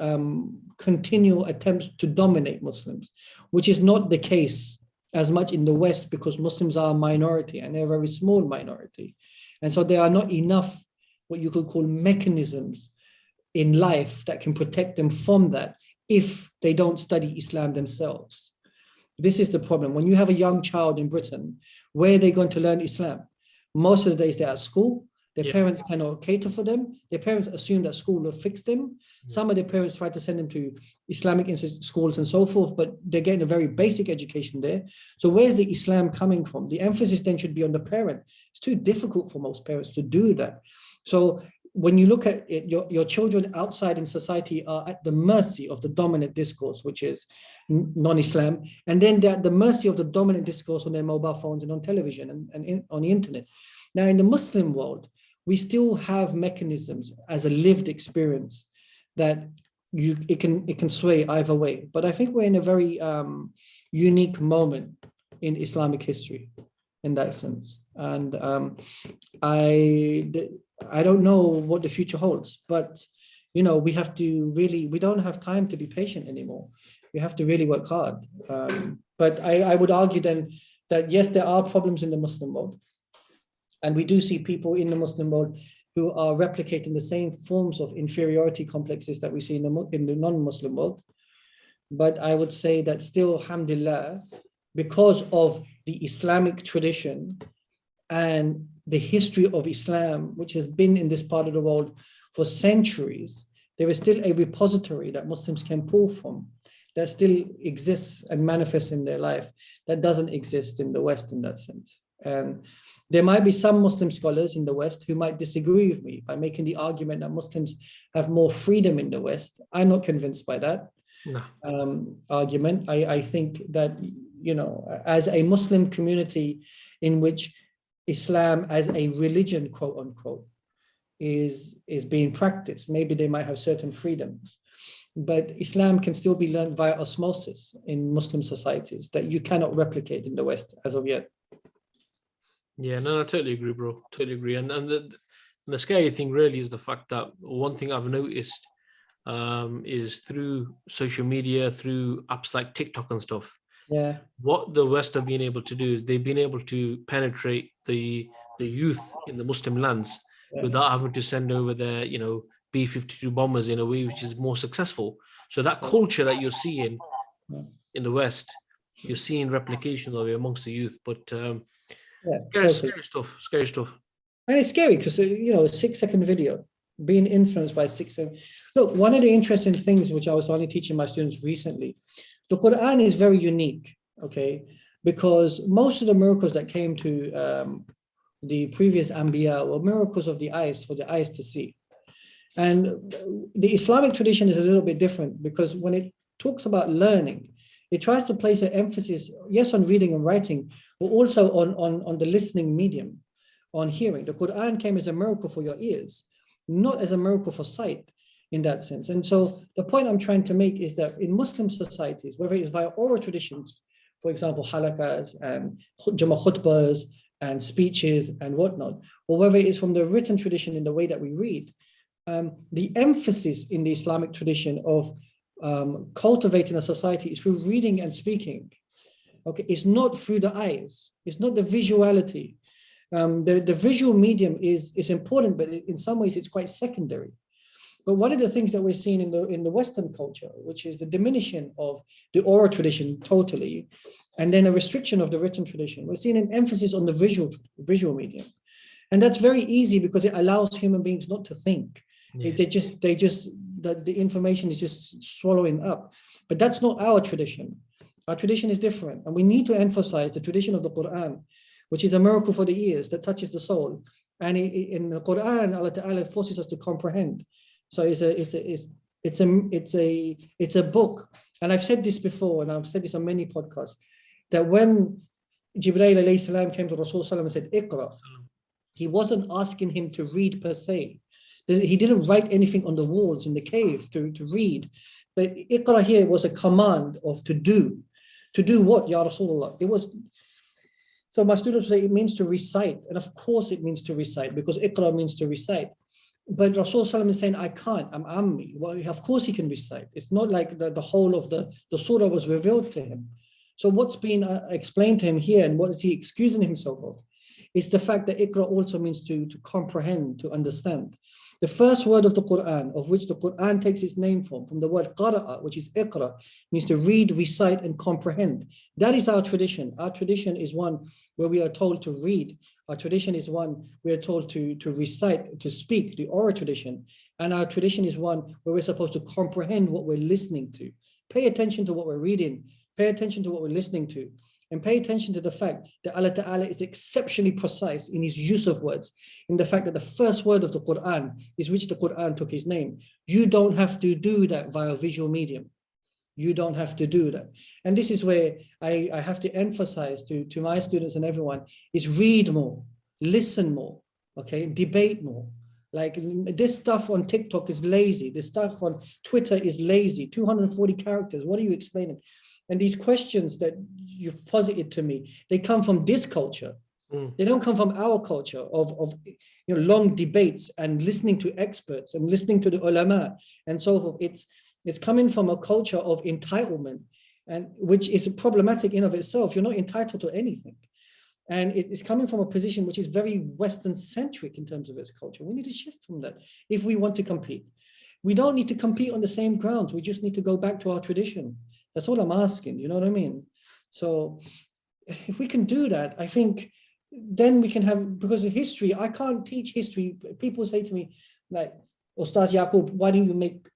continual attempts to dominate Muslims, which is not the case as much in the West, because Muslims are a minority and they're a very small minority. And so there are not enough what you could call mechanisms in life that can protect them from that if they don't study Islam themselves. This is the problem. When you have a young child in Britain, where are they going to learn Islam? Most of the days they're at school. Their parents cannot cater for them. Their parents assume that school will fix them. Some of their parents try to send them to Islamic schools and so forth, but they're getting a very basic education there. So where's the Islam coming from? The emphasis then should be on the parent. It's too difficult for most parents to do that. So when you look at it, your children outside in society are at the mercy of the dominant discourse, which is non-Islam. And then they're at the mercy of the dominant discourse on their mobile phones and on television and on the internet. Now, in the Muslim world, we still have mechanisms as a lived experience that it can sway either way. But I think we're in a very unique moment in Islamic history in that sense. And I don't know what the future holds, but we have to we don't have time to be patient anymore. We have to really work hard. But I would argue then that yes, there are problems in the Muslim world. And we do see people in the Muslim world who are replicating the same forms of inferiority complexes that we see in the non-Muslim world. But I would say that still, alhamdulillah, because of the Islamic tradition and the history of Islam, which has been in this part of the world for centuries, there is still a repository that Muslims can pull from that still exists and manifests in their life that doesn't exist in the West in that sense. And there might be some Muslim scholars in the West who might disagree with me by making the argument that Muslims have more freedom in the West. I'm not convinced by that argument. I think that, as a Muslim community in which Islam as a religion, quote unquote, is being practiced, maybe they might have certain freedoms. but Islam can still be learned via osmosis in Muslim societies that you cannot replicate in the West as of yet. Yeah, no, I totally agree, bro. Totally agree. And the scary thing really is the fact that one thing I've noticed is through social media, through apps like TikTok and stuff, Yeah. what the West have been able to do is they've been able to penetrate the youth in the Muslim lands without having to send over their, B-52 bombers in a way which is more successful. So that culture that you're seeing in the West, you're seeing replications of it amongst the youth. But scary stuff, scary stuff. And it's scary because, a 6-second video being influenced by 6 seconds. Look, one of the interesting things which I was only teaching my students recently, the Quran is very unique, okay? Because most of the miracles that came to the previous Anbiya were miracles of the eyes, for the eyes to see. And the Islamic tradition is a little bit different because when it talks about learning, it tries to place an emphasis, yes, on reading and writing, but also on the listening medium, on hearing. The Quran came as a miracle for your ears, not as a miracle for sight in that sense. And so the point I'm trying to make is that in Muslim societies, whether it's via oral traditions, for example, halakas and khutbahs and speeches and whatnot, or whether it's from the written tradition in the way that we read, the emphasis in the Islamic tradition of cultivating a society is through reading and speaking. Okay, it's not through the eyes. It's not the visuality. The visual medium is important, but in some ways it's quite secondary. But one of the things that we're seeing in the Western culture, which is the diminishing of the oral tradition totally, and then a restriction of the written tradition, we're seeing an emphasis on the visual medium. And that's very easy because it allows human beings not to think. Yeah. The information is just swallowing up. But that's not our tradition. Our tradition is different. And we need to emphasize the tradition of the Quran, which is a miracle for the ears that touches the soul. And in the Quran, Allah Ta'ala forces us to comprehend. So it's a book. And I've said this before, and I've said this on many podcasts, that when Jibreel alayhi salam came to Rasulullah and said, Iqra, he wasn't asking him to read per se. He didn't write anything on the walls in the cave to read. But Iqra here was a command of to do. To do what, Ya Rasulullah? It was. So my students say it means to recite. And of course it means to recite because Iqra means to recite. But Rasulullah is saying, I can't, I'm Ammi. Well, of course he can recite. It's not like the whole of the surah was revealed to him. So what's being explained to him here and what is he excusing himself of? Is the fact that Iqra also means to comprehend, to understand. The first word of the Quran, of which the Quran takes its name from the word qara'a, which is Iqra, means to read, recite, and comprehend. That is our tradition. Our tradition is one where we are told to read. Our tradition is one we are told to recite, to speak, the oral tradition. And our tradition is one where we're supposed to comprehend what we're listening to. Pay attention to what we're reading. Pay attention to what we're listening to. And pay attention to the fact that Allah Ta'ala is exceptionally precise in his use of words, in the fact that the first word of the Quran is which the Quran took his name. You don't have to do that via visual medium. You don't have to do that. And this is where I have to emphasize to my students and everyone is read more, listen more, okay, debate more. Like this stuff on TikTok is lazy. This stuff on Twitter is lazy. 240 characters. What are you explaining? And these questions that you've posited to me, they come from this culture. They don't come from our culture of long debates and listening to experts and listening to the ulama and so forth. It's coming from a culture of entitlement, and which is problematic in of itself. You're not entitled to anything. And it is coming from a position which is very Western centric in terms of its culture. We need to shift from that if we want to compete. We don't need to compete on the same grounds. We just need to go back to our tradition. That's all I'm asking, you know what I mean? So if we can do that, I think then we can have, because of history, I can't teach history. People say to me, like, Ustaz Yakoob, why don't you make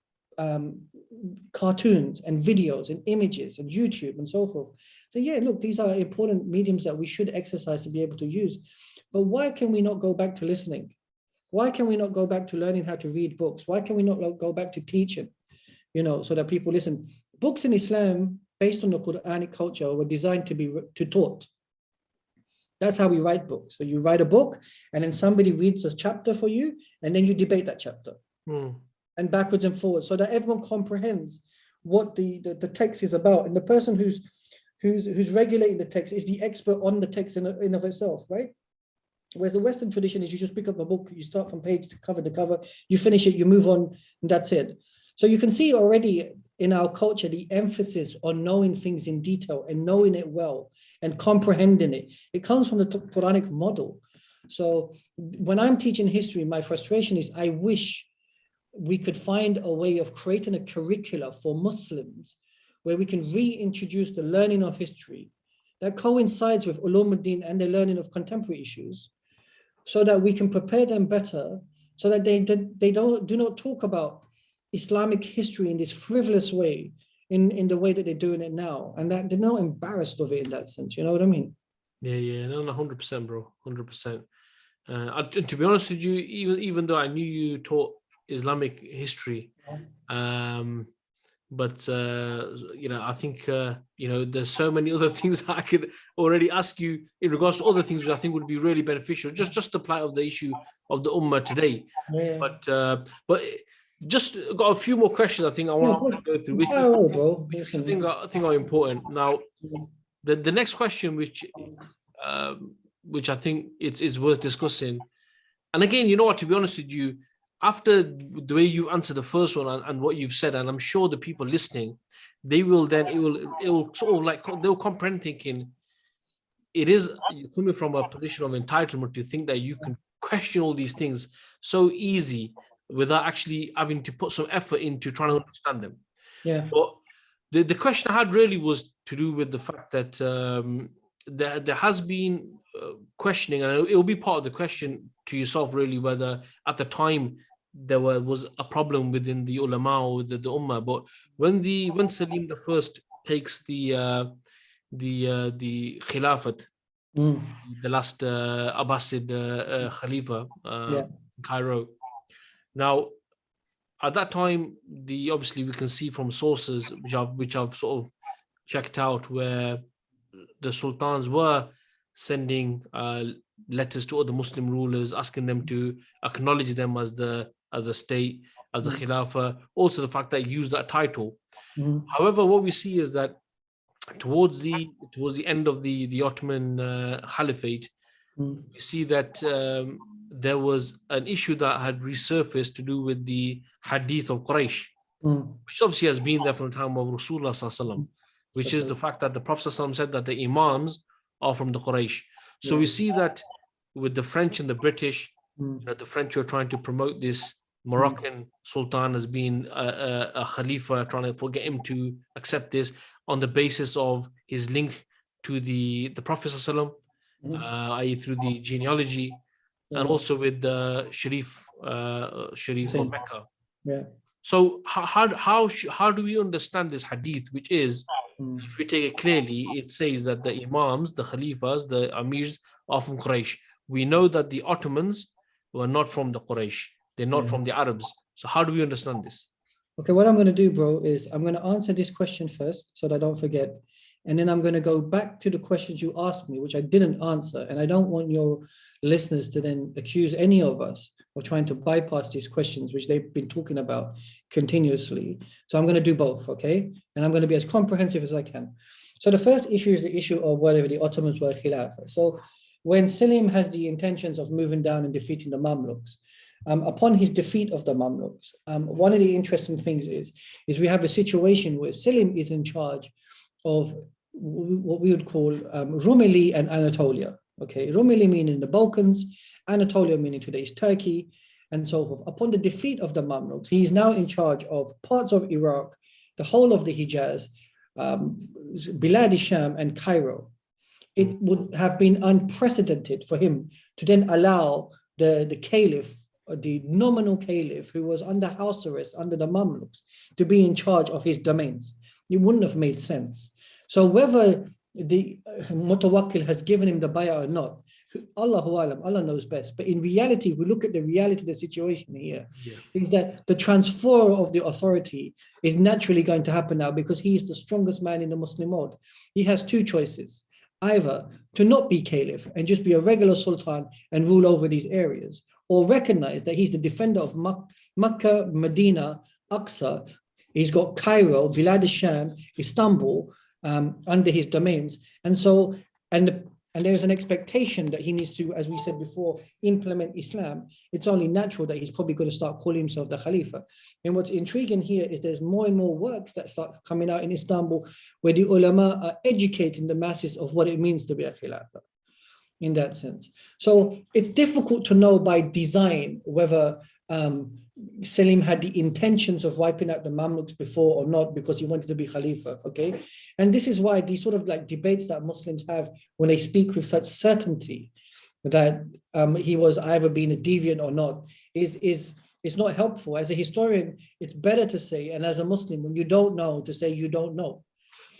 cartoons and videos and images and YouTube and so forth? So yeah, look, these are important mediums that we should exercise to be able to use. But why can we not go back to listening? Why can we not go back to learning how to read books? Why can we not go back to teaching, so that people listen? Books in Islam, based on the Quranic culture, were designed to be taught. That's how we write books. So you write a book, and then somebody reads a chapter for you, and then you debate that chapter. and backwards and forwards, so that everyone comprehends what the text is about. And the person who's regulating the text is the expert on the text in of itself, right? Whereas the Western tradition is you just pick up a book, you start from page to cover, you finish it, you move on, and that's it. So you can see already in our culture the emphasis on knowing things in detail and knowing it well and comprehending it. It comes from the Quranic model. So when I'm teaching history, my frustration is I wish we could find a way of creating a curricula for Muslims where we can reintroduce the learning of history that coincides with ulumuddin and the learning of contemporary issues, so that we can prepare them better, so that they do not talk about Islamic history in this frivolous way, in the way that they're doing it now, and that they're not embarrassed of it in that sense. You know what I mean? Yeah, no, 100%, bro, 100%. To be honest with you, even though I knew you taught Islamic history, but I think there's so many other things that I could already ask you in regards to other things which I think would be really beneficial, just the plight of the issue of the ummah today. Yeah. But just got a few more questions I think I want to go through, which I think are important. Now, the next question, which I think it's worth discussing, and again, you know what, to be honest with you, after the way you answered the first one and what you've said, and I'm sure the people listening, it will sort of like, they'll comprehend, thinking it is coming from a position of entitlement to think that you can question all these things so easy without actually having to put some effort into trying to understand them. Yeah. But the question I had really was to do with the fact that there has been questioning, and it will be part of the question to yourself really, whether at the time there was a problem within the ulama or the ummah. But when Salim the First takes the Khilafat, the last Abbasid Khalifa, Cairo. Now, at that time, obviously we can see from sources which I've sort of checked out, where the sultans were sending letters to other Muslim rulers, asking them to acknowledge them as a state, as a Khilafah. Also, the fact that he used that title. However, what we see is that towards the end of the Ottoman Caliphate, we see that there was an issue that had resurfaced to do with the hadith of Quraysh, which obviously has been there from the time of Rasulullah Sallallahu, which is the fact that the Prophet Sallallahu said that the Imams are from the Quraysh. So we see that with the French and the British, the French were trying to promote this Moroccan Sultan as being a Khalifa, trying to get him to accept this on the basis of his link to the Prophet Sallallahu, i.e. through the genealogy, and also with the Sharif of Mecca. Yeah. So how do we understand this hadith, which is, if we take it clearly, it says that the Imams, the Khalifas, the Amirs are from Quraysh. We know that the Ottomans were not from the Quraysh. They're not from the Arabs. So how do we understand this? Okay, what I'm going to do, bro, is I'm going to answer this question first so that I don't forget. And then I'm going to go back to the questions you asked me, which I didn't answer. And I don't want your listeners to then accuse any of us of trying to bypass these questions, which they've been talking about continuously. So I'm going to do both, okay? And I'm going to be as comprehensive as I can. So the first issue is the issue of whether the Ottomans were Khilafah. So when Selim has the intentions of moving down and defeating the Mamluks, upon his defeat of the Mamluks, one of the interesting things is we have a situation where Selim is in charge of what we would call Rumeli and Anatolia. Okay, Rumeli meaning the Balkans, Anatolia meaning today's Turkey, and so forth. Upon the defeat of the Mamluks, he is now in charge of parts of Iraq, the whole of the Hijaz, Bilad Sham, and Cairo. It would have been unprecedented for him to then allow the Caliph, the nominal Caliph, who was under house arrest under the Mamluks, to be in charge of his domains. It wouldn't have made sense. So whether the Mutawakkil has given him the bay'ah or not, Allahu alam, Allah knows best. But in reality, we look at the reality of the situation here, is that the transfer of the authority is naturally going to happen now, because he is the strongest man in the Muslim world. He has two choices: either to not be Caliph and just be a regular Sultan and rule over these areas, or recognize that he's the defender of Makkah, Medina, Aqsa. He's got Cairo, Bilad al-Sham, Istanbul under his domains. And so, and there's an expectation that he needs to, as we said before, implement Islam. It's only natural that he's probably going to start calling himself the Khalifa. And what's intriguing here is there's more and more works that start coming out in Istanbul where the ulama are educating the masses of what it means to be a Khalifa in that sense. So it's difficult to know by design whether Selim had the intentions of wiping out the Mamluks before or not because he wanted to be Khalifa, okay? And this is why these sort of like debates that Muslims have when they speak with such certainty that he was either being a deviant or not is not helpful. As a historian, it's better to say, and as a Muslim, when you don't know, to say you don't know.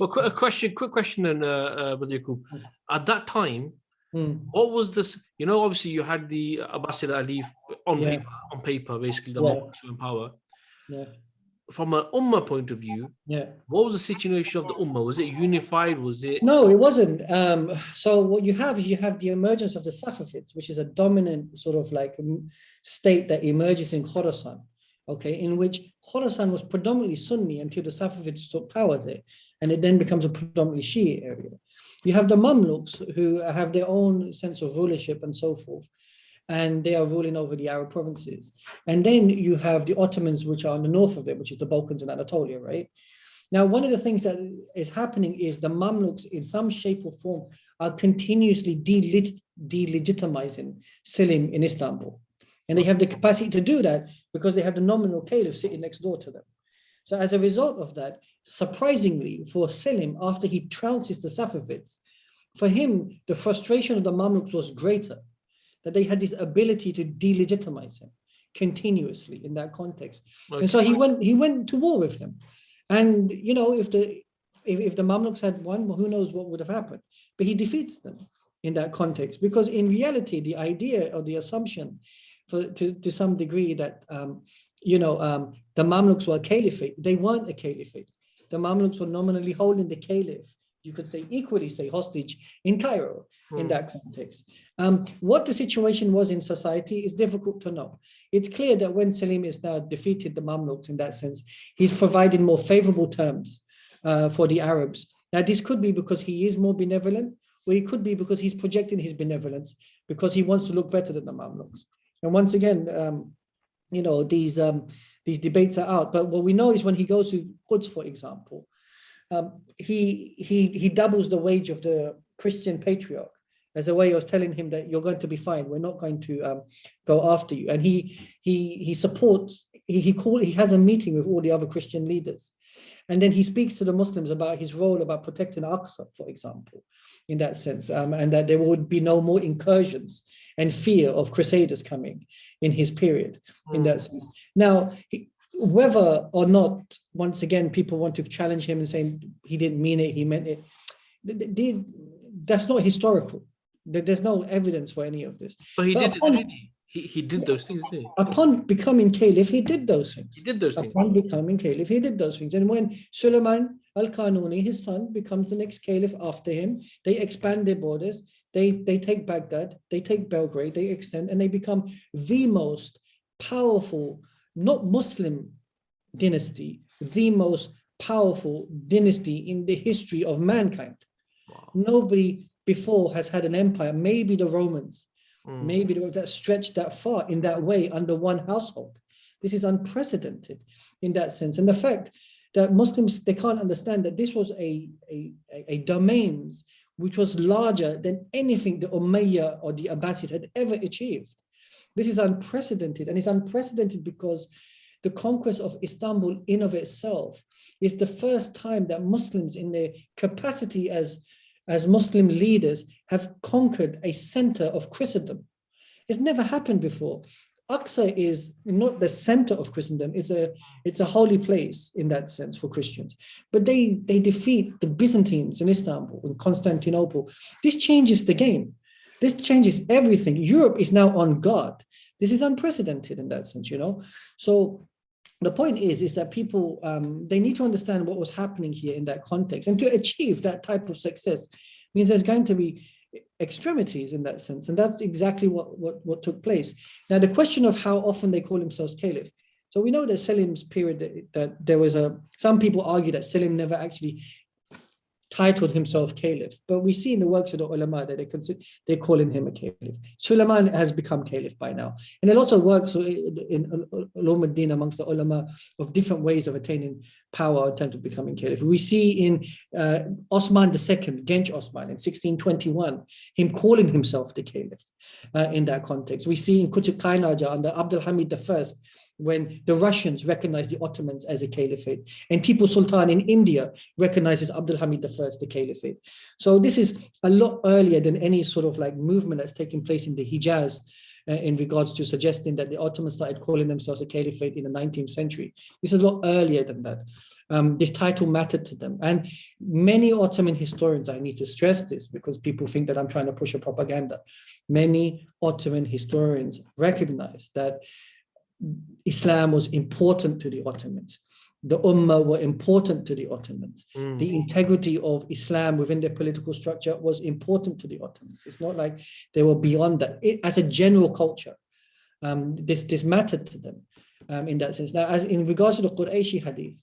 Well, quick question then, Brother Yakoob. At that time, what was this? You know, obviously you had the Abbasid Ali on paper, basically the monarchs in power. Yeah. From an Ummah point of view, what was the situation of the Ummah? Was it unified? Was it? No, it wasn't. So what you have is the emergence of the Safavids, which is a dominant sort of like state that emerges in Khorasan, okay, in which Khorasan was predominantly Sunni until the Safavids took power there, and it then becomes a predominantly Shia area. You have the Mamluks who have their own sense of rulership and so forth, and they are ruling over the Arab provinces. And then you have the Ottomans, which are on the north of them, which is the Balkans and Anatolia, right? Now, one of the things that is happening is the Mamluks, in some shape or form, are continuously delegitimizing Selim in Istanbul. And they have the capacity to do that because they have the nominal caliph sitting next door to them. So as a result of that, surprisingly for Selim, after he trounces the Safavids, for him, the frustration of the Mamluks was greater, that they had this ability to delegitimize him continuously in that context. Okay. And so he went to war with them. And, you know, if the Mamluks had won, well, who knows what would have happened. But he defeats them in that context, because in reality, the idea or the assumption to some degree that, the Mamluks were a caliphate, they weren't a caliphate. The Mamluks were nominally holding the caliph, you could say equally say hostage in Cairo in that context. What the situation was in society is difficult to know. It's clear that when Selim is now defeated the Mamluks in that sense, he's providing more favorable terms for the Arabs. Now, this could be because he is more benevolent, or it could be because he's projecting his benevolence because he wants to look better than the Mamluks. And once again, these debates are out. But what we know is when he goes to Quds, for example, he doubles the wage of the Christian patriarch as a way of telling him that you're going to be fine. We're not going to go after you. And he supports. He has a meeting with all the other Christian leaders, and then he speaks to the Muslims about his role about protecting Aqsa, for example, in that sense, and that there would be no more incursions and fear of crusaders coming in his period, in that sense. Now, whether or not, once again, people want to challenge him and saying he didn't mean it, he meant it, that's not historical. There's no evidence for any of this. But he did it, didn't he? He did those things, didn't he? Upon becoming caliph, he did those things. He did those things. Upon becoming caliph, he did those things. And when Suleiman al-Qanuni, his son, becomes the next caliph after him, they expand their borders. They take Baghdad, they take Belgrade, they extend, and they become the most powerful, not Muslim dynasty, the most powerful dynasty in the history of mankind. Wow. Nobody before has had an empire, maybe the Romans, maybe that stretched that far in that way under one household. This is unprecedented in that sense. And the fact that Muslims, they can't understand that this was a domains which was larger than anything the Umayyad or the Abbasid had ever achieved. This is unprecedented, and it's unprecedented because the conquest of Istanbul in of itself is the first time that Muslims in their capacity as Muslim leaders have conquered a center of Christendom. It's never happened before. Aqsa is not the center of Christendom. It's a holy place in that sense for Christians. But they defeat the Byzantines in Istanbul, in Constantinople. This changes the game. This changes everything. Europe is now on guard. This is unprecedented in that sense, So the point is that people, they need to understand what was happening here in that context. And to achieve that type of success means there's going to be extremities in that sense. And that's exactly what took place. Now, the question of how often they call themselves caliph. So we know that Selim's period, that there was some people argue that Selim never actually titled himself caliph, but we see in the works of the ulama that they're calling him a caliph. Suleiman has become caliph by now, and there are lots of works in ulum ad-din amongst the ulama of different ways of attaining power in terms of becoming caliph. We see in Osman II, Genç Osman in 1621, him calling himself the caliph in that context. We see in Kutub Kainaja under Abdul Hamid I, when the Russians recognize the Ottomans as a caliphate, and Tipu Sultan in India recognizes Abdul Hamid I the caliphate. So this is a lot earlier than any sort of like movement that's taking place in the Hijaz in regards to suggesting that the Ottomans started calling themselves a caliphate in the 19th century. This is a lot earlier than that. This title mattered to them. And many Ottoman historians, I need to stress this because people think that I'm trying to push a propaganda. Many Ottoman historians recognize that Islam was important to the Ottomans. The Ummah were important to the Ottomans. The integrity of Islam within their political structure was important to the Ottomans. It's not like they were beyond that. As a general culture, this mattered to them in that sense. Now, as in regards to the Qurayshi hadith,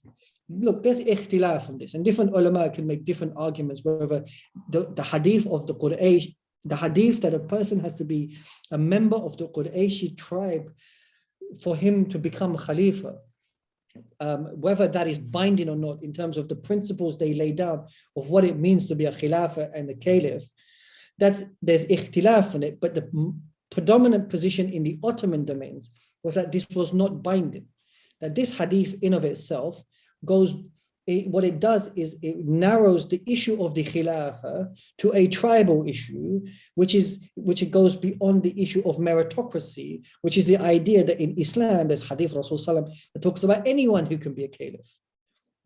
look, there's ikhtilaf on this, and different ulama can make different arguments whether the hadith of the Quraysh, the hadith that a person has to be a member of the Qurayshi tribe for him to become Khalifa, whether that is binding or not in terms of the principles they lay down of what it means to be a Khilafah and a Caliph, there's ikhtilaf on it, but the predominant position in the Ottoman domains was that this was not binding, that this hadith in of itself what it does is it narrows the issue of the Khilafah to a tribal issue, which it goes beyond the issue of meritocracy, which is the idea that in Islam, there's hadith Rasul Sallam that talks about anyone who can be a caliph,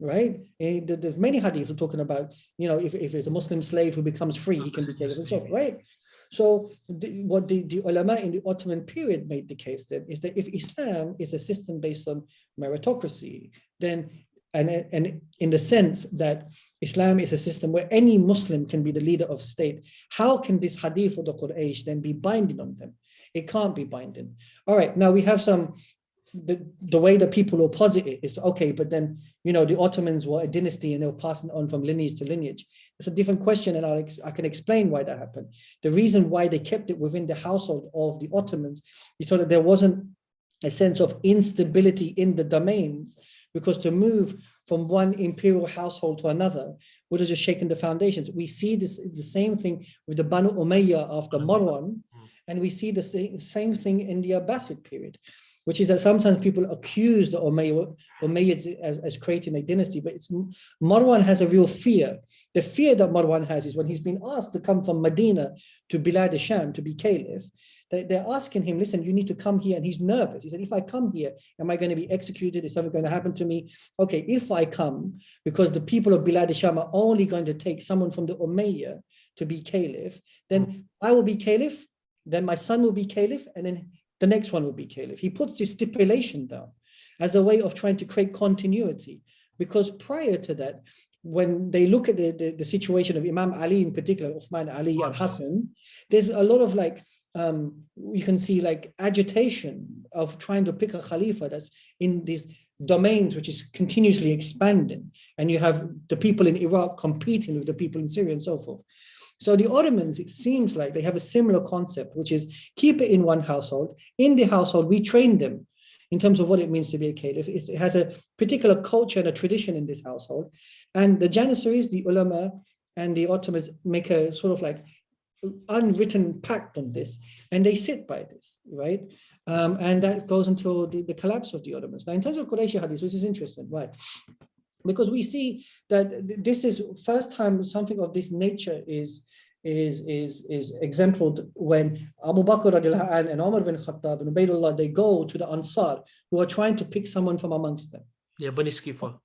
right? And there's many hadiths talking about, if there's a Muslim slave who becomes free, he can be caliph himself, right? So what the ulama in the Ottoman period made the case then is that if Islam is a system based on meritocracy, then and in the sense that Islam is a system where any Muslim can be the leader of state, how can this hadith of the Quraysh then be binding on them? It can't be binding. All right, now we have the way that people will posit it is, okay, but then, the Ottomans were a dynasty and they were passing on from lineage to lineage. It's a different question, and I can explain why that happened. The reason why they kept it within the household of the Ottomans is so that there wasn't a sense of instability in the domains, because to move from one imperial household to another would have just shaken the foundations. We see the same thing with the Banu Umayyah after Marwan, and we see the same thing in the Abbasid period, which is that sometimes people accuse the Umayyads as creating a dynasty, but Marwan has a real fear. The fear that Marwan has is when he's been asked to come from Medina to Bilad al-Sham to be caliph, they're asking him, listen, you need to come here. And he's nervous. He said, if I come here, am I going to be executed? Is something going to happen to me? Okay, if I come, because the people of Bilad al-Sham are only going to take someone from the Umayyah to be caliph, then I will be caliph, then my son will be caliph, and then the next one will be caliph. He puts this stipulation down as a way of trying to create continuity, because prior to that, when they look at the situation of Imam Ali in particular, Uthman, Ali, and Hassan, there's a lot of you can see agitation of trying to pick a Khalifa that's in these domains, which is continuously expanding. And you have the people in Iraq competing with the people in Syria and so forth. So the Ottomans, it seems like they have a similar concept, which is keep it in one household. In the household, we train them in terms of what it means to be a caliph. It has a particular culture and a tradition in this household. And the Janissaries, the ulama, and the Ottomans make a sort of unwritten pact on this, and they sit by this, right? And that goes until the collapse of the Ottomans. Now, in terms of Qurayshi hadith, which is interesting, right? Because we see that this is first time something of this nature is exemplified when Abu Bakr and Umar bin Khattab and Ubaydullah, they go to the Ansar who are trying to pick someone from amongst them. Yeah, Bani Skifa.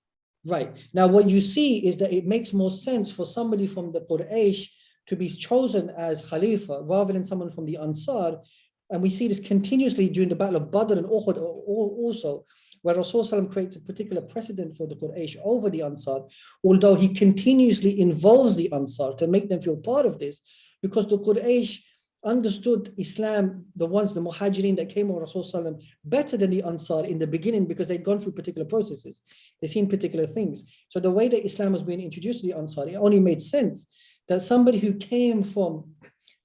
Right. Now, what you see is that it makes more sense for somebody from the Quraysh to be chosen as Khalifa rather than someone from the Ansar. And we see this continuously during the Battle of Badr and Uhud also, where Rasul creates a particular precedent for the Quraysh over the Ansar, although he continuously involves the Ansar to make them feel part of this, because the Quraysh understood Islam, the Muhajirin that came over Rasul Sallam, better than the Ansar in the beginning because they'd gone through particular processes. They've seen particular things. So the way that Islam was being introduced to the Ansar, it only made sense that somebody who came from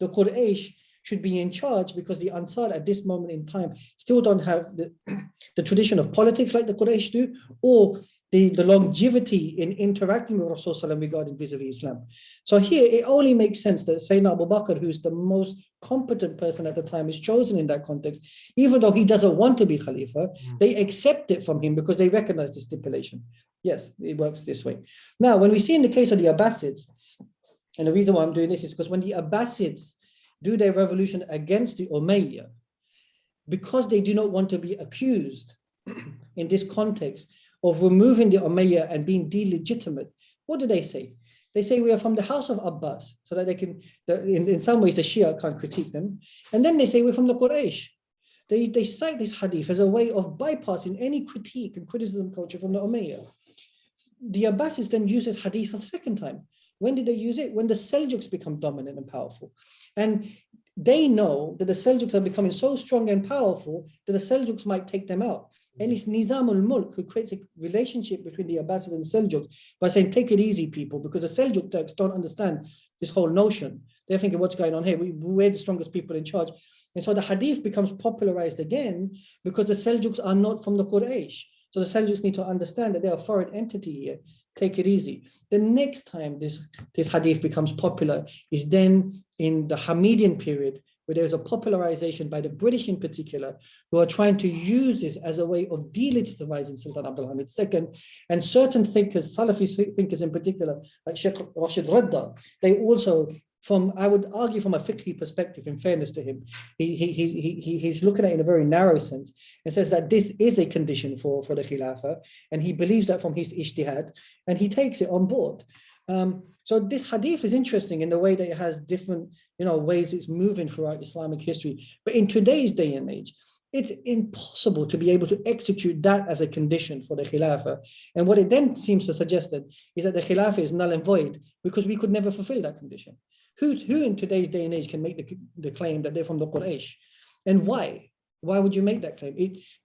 the Quraysh should be in charge, because the Ansar at this moment in time still don't have the tradition of politics like the Quraysh do, or the longevity in interacting with Rasulullah regarding vis-a-vis Islam. So here it only makes sense that Sayyidina Abu Bakr, who's the most competent person at the time, is chosen in that context. Even though he doesn't want to be Khalifa, they accept it from him because they recognize the stipulation. Yes, it works this way. Now, when we see in the case of the Abbasids, and the reason why I'm doing this is because when the Abbasids do their revolution against the Umayyah, because they do not want to be accused in this context of removing the Umayyah and being delegitimate, what do they say? They say we are from the house of Abbas, so that they can, in some ways, the Shia can't critique them. And then they say we're from the Quraysh. They cite this hadith as a way of bypassing any critique and criticism culture from the Umayyah. The Abbasids then use this hadith a second time. When did they use it? When the Seljuks become dominant and powerful. And they know that the Seljuks are becoming so strong and powerful that the Seljuks might take them out. And it's Nizam al-Mulk who creates a relationship between the Abbasids and the Seljuks by saying, take it easy, people, because the Seljuk Turks don't understand this whole notion. They're thinking, what's going on here? We're the strongest people in charge. And so the hadith becomes popularized again because the Seljuks are not from the Quraysh. So the Seljuks need to understand that they're a foreign entity here. Take it easy. The next time this hadith becomes popular is then in the Hamidian period, where there's a popularization by the British in particular, who are trying to use this as a way of delegitimizing Sultan Abdul Hamid II. And certain thinkers, Salafi thinkers in particular, like Sheikh Rashid Radda, they also, I would argue from a fiqhi perspective, in fairness to him, he's looking at it in a very narrow sense and says that this is a condition for the Khilafah, and he believes that from his ijtihad, and he takes it on board. So this hadith is interesting in the way that it has different, ways it's moving throughout Islamic history. But in today's day and age, it's impossible to be able to execute that as a condition for the Khilafah. And what it then seems to suggest is that the Khilafah is null and void because we could never fulfill that condition. Who in today's day and age can make the claim that they're from the Quraysh? And why? Why would you make that claim?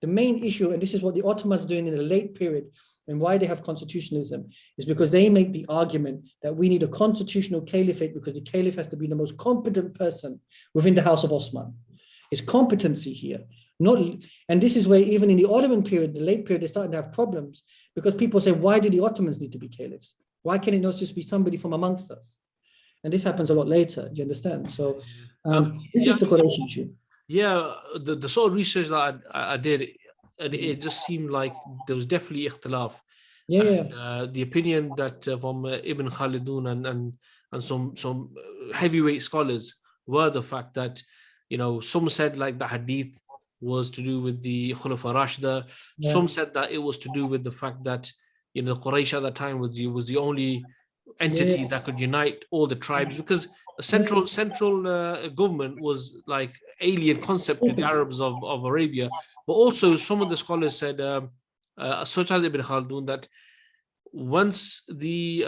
The main issue, and this is what the Ottomans are doing in the late period, and why they have constitutionalism, is because they make the argument that we need a constitutional caliphate because the caliph has to be the most competent person within the house of Osman. It's competency here. And this is where even in the Ottoman period, the late period, they're starting to have problems because people say, why do the Ottomans need to be caliphs? Why can it not just be somebody from amongst us? And this happens a lot later, do you understand? So this is the Quraysh issue. Yeah, the sort of research that I did, it just seemed like there was definitely ikhtilaf. The opinion that from Ibn Khaldun and some heavyweight scholars were the fact that, some said like the hadith was to do with the Khulafa Rashida. Some said that it was to do with the fact that, Quraysh at that time was the only entity that could unite all the tribes, because a central government was like alien concept to the Arabs of Arabia. But also some of the scholars said, such as Ibn Khaldun, that once the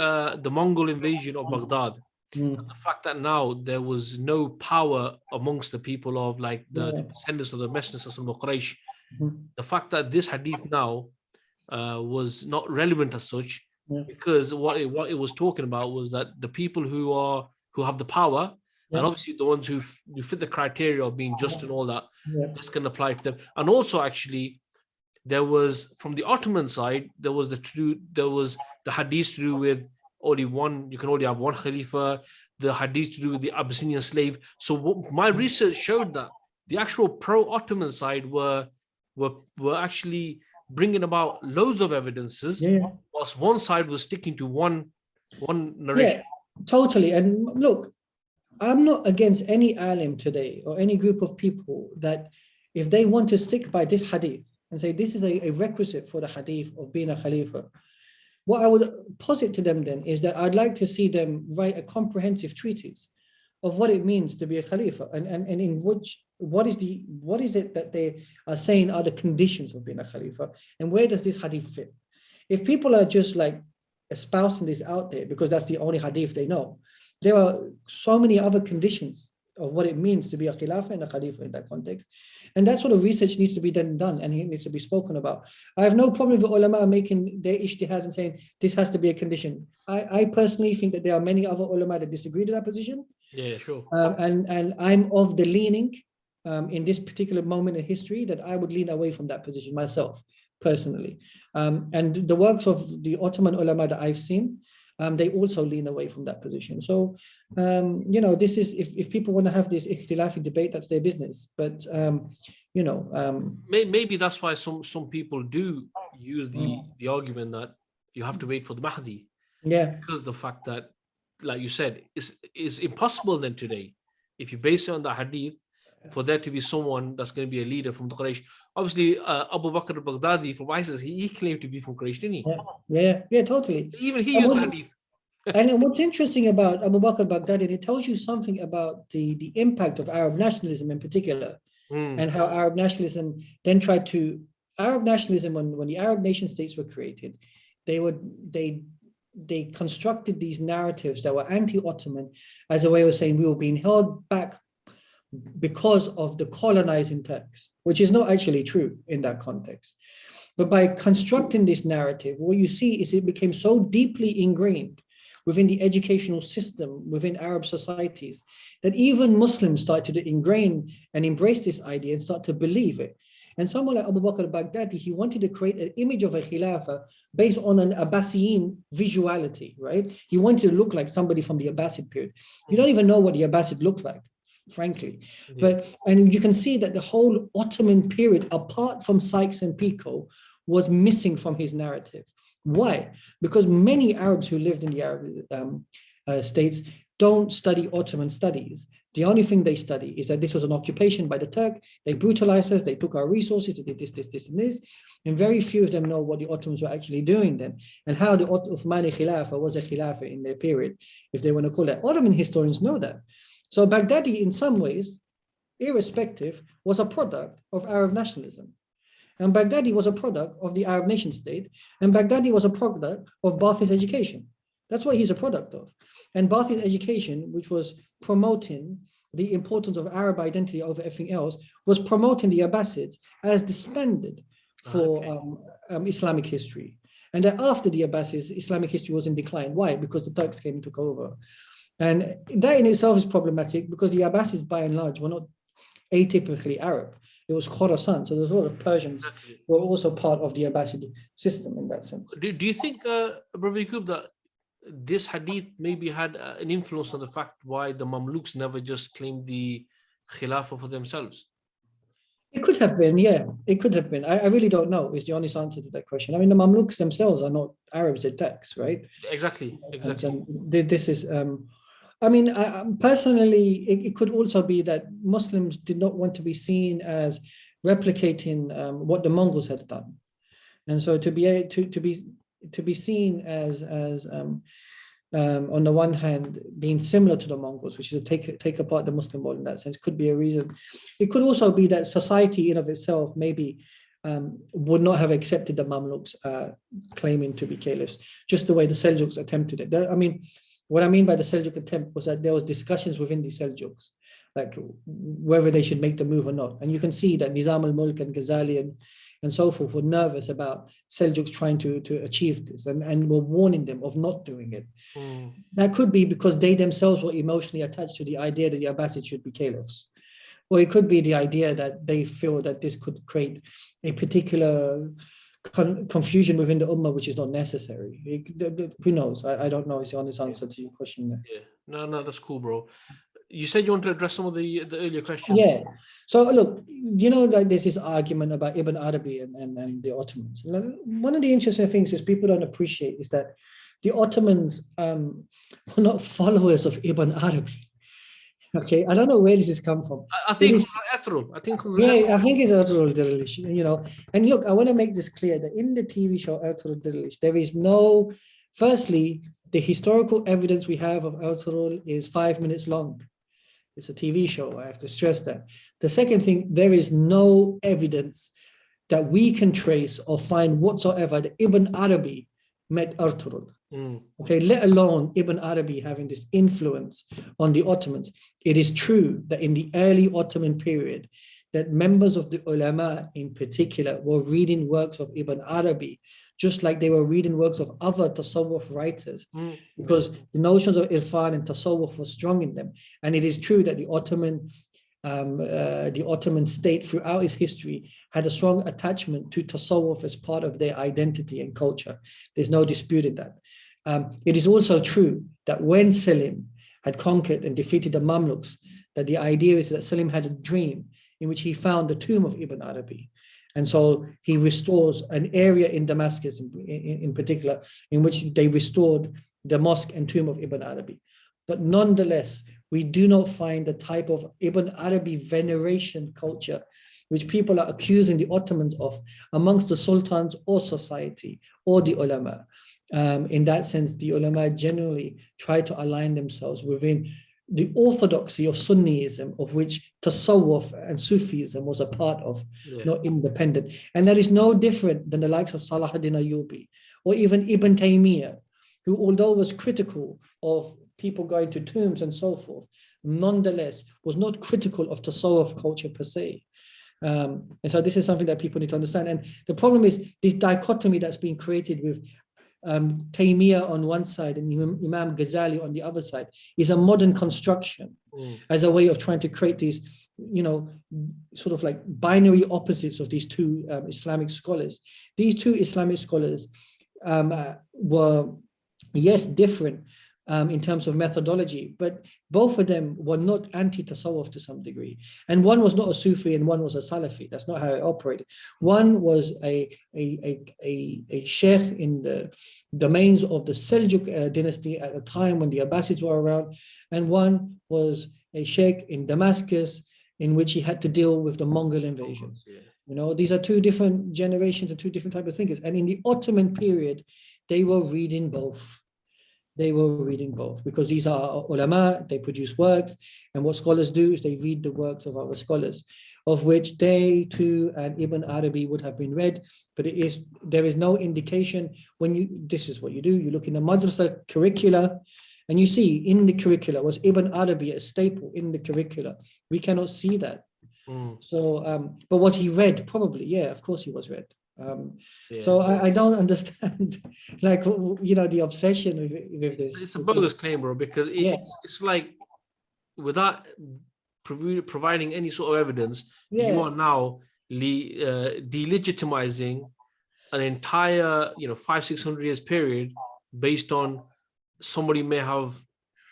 Mongol invasion of Baghdad, the fact that now there was no power amongst the people of like the descendants of the messengers of Quraysh, the fact that this hadith now was not relevant as such, because what it was talking about was that the people who have the power, and obviously the ones who fit the criteria of being just and all that, this can apply to them. And also actually there was, from the Ottoman side, there was the hadith to do with you can only have one Khalifa, the hadith to do with the Abyssinian slave. So my research showed that the actual pro-Ottoman side were actually bringing about loads of evidences, whilst one side was sticking to one narration. Yeah, totally. And look, I'm not against any alim today or any group of people that if they want to stick by this hadith and say this is a requisite for the hadith of being a Khalifa, what I would posit to them then is that I'd like to see them write a comprehensive treatise of what it means to be a Khalifa and in which what is it that they are saying are the conditions of being a Khalifa, and where does this hadith fit? If people are just like espousing this out there because that's the only hadith they know, there are so many other conditions of what it means to be a khilafah and a khalifa in that context. And that sort of research needs to be done and it needs to be spoken about. I have no problem with ulama making their ijtihad and saying this has to be a condition. I personally think that there are many other ulama that disagree with that position. Yeah, sure. And I'm of the leaning in this particular moment in history that I would lean away from that position myself, personally. And the works of the Ottoman ulama that I've seen, they also lean away from that position. So, this is, if people want to have this ikhtilafi debate, that's their business. But, maybe that's why some people do use the argument that you have to wait for the Mahdi. Yeah. Because the fact that, like you said, is impossible then today. If you base it on the hadith, for there to be someone that's going to be a leader from the Quraysh. Obviously, Abu Bakr al-Baghdadi from ISIS, he claimed to be from Quraysh, didn't he? Yeah, totally. Even he used the hadith. And what's interesting about Abu Bakr al-Baghdadi, it tells you something about the impact of Arab nationalism in particular, and how Arab nationalism then tried to, Arab nationalism, when the Arab nation states were created, they constructed these narratives that were anti-Ottoman as a way of saying we were being held back because of the colonizing Turks, which is not actually true in that context. But by constructing this narrative, what you see is it became so deeply ingrained within the educational system, within Arab societies, that even Muslims started to ingrain and embrace this idea and start to believe it. And someone like Abu Bakr al-Baghdadi, he wanted to create an image of a khilafah based on an Abbasiyin visuality, right? He wanted to look like somebody from the Abbasid period. You don't even know what the Abbasid looked like, frankly. And you can see that the whole Ottoman period, apart from Sykes and Picot, was missing from his narrative. Why? Because many Arabs who lived in the Arab states don't study Ottoman studies. The only thing they study is that this was an occupation by the Turk. They brutalized us, they took our resources, they did this, and this. And very few of them know what the Ottomans were actually doing then, and how the Uthmani Khilafah was a Khilafah in their period, if they want to call that. Ottoman historians know that. So Baghdadi, in some ways, irrespective, was a product of Arab nationalism. And Baghdadi was a product of the Arab nation state, and Baghdadi was a product of Ba'athist education. That's what he's a product of. And Ba'athist education, which was promoting the importance of Arab identity over everything else, was promoting the Abbasids as the standard for Islamic history. And that after the Abbasids, Islamic history was in decline. Why? Because the Turks came and took over. And that in itself is problematic because the Abbasids, by and large, were not atypically Arab. It was Khorasan, so there's a lot of Persians who were also part of the Abbasid system in that sense. Do you think, Brother Yakoob, that this hadith maybe had an influence on the fact why the Mamluks never just claimed the Khilafah for themselves? It could have been, yeah. It could have been. I really don't know is the honest answer to that question. I mean, the Mamluks themselves are not Arabs, they're Turks, right? Exactly. And this is... I mean, personally, it could also be that Muslims did not want to be seen as replicating what the Mongols had done, and so to be seen as on the one hand being similar to the Mongols, which is to take apart the Muslim world in that sense, could be a reason. It could also be that society in of itself maybe would not have accepted the Mamluks claiming to be caliphs, just the way the Seljuks attempted it. I mean. What I mean by the Seljuk attempt was that there was discussions within the Seljuks, like whether they should make the move or not. And you can see that Nizam al-Mulk and Ghazali and so forth were nervous about Seljuks trying to achieve this and were warning them of not doing it. That could be because they themselves were emotionally attached to the idea that the Abbasids should be caliphs. Or it could be the idea that they feel that this could create a particular confusion within the ummah, which is not necessary. Who knows? I don't know. It's the honest answer to your question there. Yeah, no, that's cool, bro. You said you want to address some of the earlier questions. Yeah. So look, like there's this argument about Ibn Arabi and the Ottomans. One of the interesting things is people don't appreciate is that the Ottomans were not followers of Ibn Arabi. Okay, I don't know where this has come from. I think it's Atrul. I think it's Atrul Dirlish, And look, I want to make this clear that in the TV show Atrul Dirlish, there is no, firstly, the historical evidence we have of Atrul is 5 minutes long. It's a TV show, I have to stress that. The second thing, there is no evidence that we can trace or find whatsoever that Ibn Arabi met Ertugrul. Okay, let alone Ibn Arabi having this influence on the Ottomans. It is true that in the early Ottoman period, that members of the ulama in particular were reading works of Ibn Arabi, just like they were reading works of other tasawwuf writers, because the notions of irfan and tasawwuf were strong in them. And it is true that the Ottoman state throughout its history had a strong attachment to tasawwuf as part of their identity and culture. There's no dispute in that. It is also true that when Selim had conquered and defeated the Mamluks, that the idea is that Selim had a dream in which he found the tomb of Ibn Arabi. And so he restores an area in Damascus in particular, in which they restored the mosque and tomb of Ibn Arabi. But nonetheless, we do not find the type of Ibn Arabi veneration culture which people are accusing the Ottomans of amongst the sultans or society or the ulama. In that sense, the ulama generally try to align themselves within the orthodoxy of Sunniism, of which Tasawwuf and Sufism was a part of, not independent. And that is no different than the likes of Salahuddin Ayyubi or even Ibn Taymiyyah, who, although was critical of people going to tombs and so forth, nonetheless was not critical of Tasawwuf culture per se. And so this is something that people need to understand. And the problem is this dichotomy that's being created with Taymiyyah on one side and Imam Ghazali on the other side is a modern construction as a way of trying to create these, sort of like binary opposites of these two Islamic scholars. These two Islamic scholars were, yes, different in terms of methodology, but both of them were not anti-tasawwuf to some degree. And one was not a Sufi and one was a Salafi. That's not how it operated. One was a sheikh in the domains of the Seljuk dynasty at the time when the Abbasids were around, and one was a sheikh in Damascus in which he had to deal with the Mongol invasion. These are two different generations and two different types of thinkers. And in the Ottoman period, they were reading both. Because these are ulama, they produce works, and what scholars do is they read the works of other scholars, of which they too and Ibn Arabi would have been read, but there is no indication this is what you do, you look in the madrasa curricula, and you see in the curricula, was Ibn Arabi a staple in the curricula? We cannot see that. So, but was he read? Probably, yeah, of course he was read. So I don't understand, the obsession with this. It's a bogus claim, bro, because it's like without providing any sort of evidence, you are now delegitimizing an entire 500-600 years period based on somebody may have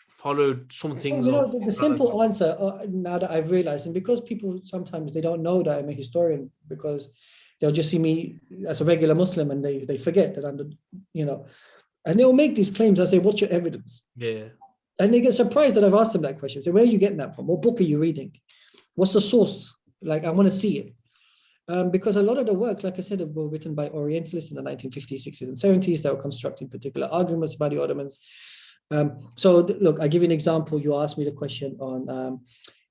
followed some things. The simple answer now that I've realized, and because people sometimes they don't know that I'm a historian, because they'll just see me as a regular Muslim and they forget that I'm and they'll make these claims. I say, what's your evidence? Yeah. And they get surprised that I've asked them that question. So where are you getting that from? What book are you reading? What's the source? I want to see it. Because a lot of the works, like I said, were written by Orientalists in the 1950s, 60s, and 70s. They were constructing particular arguments about the Ottomans. Look, I give you an example. You asked me the question on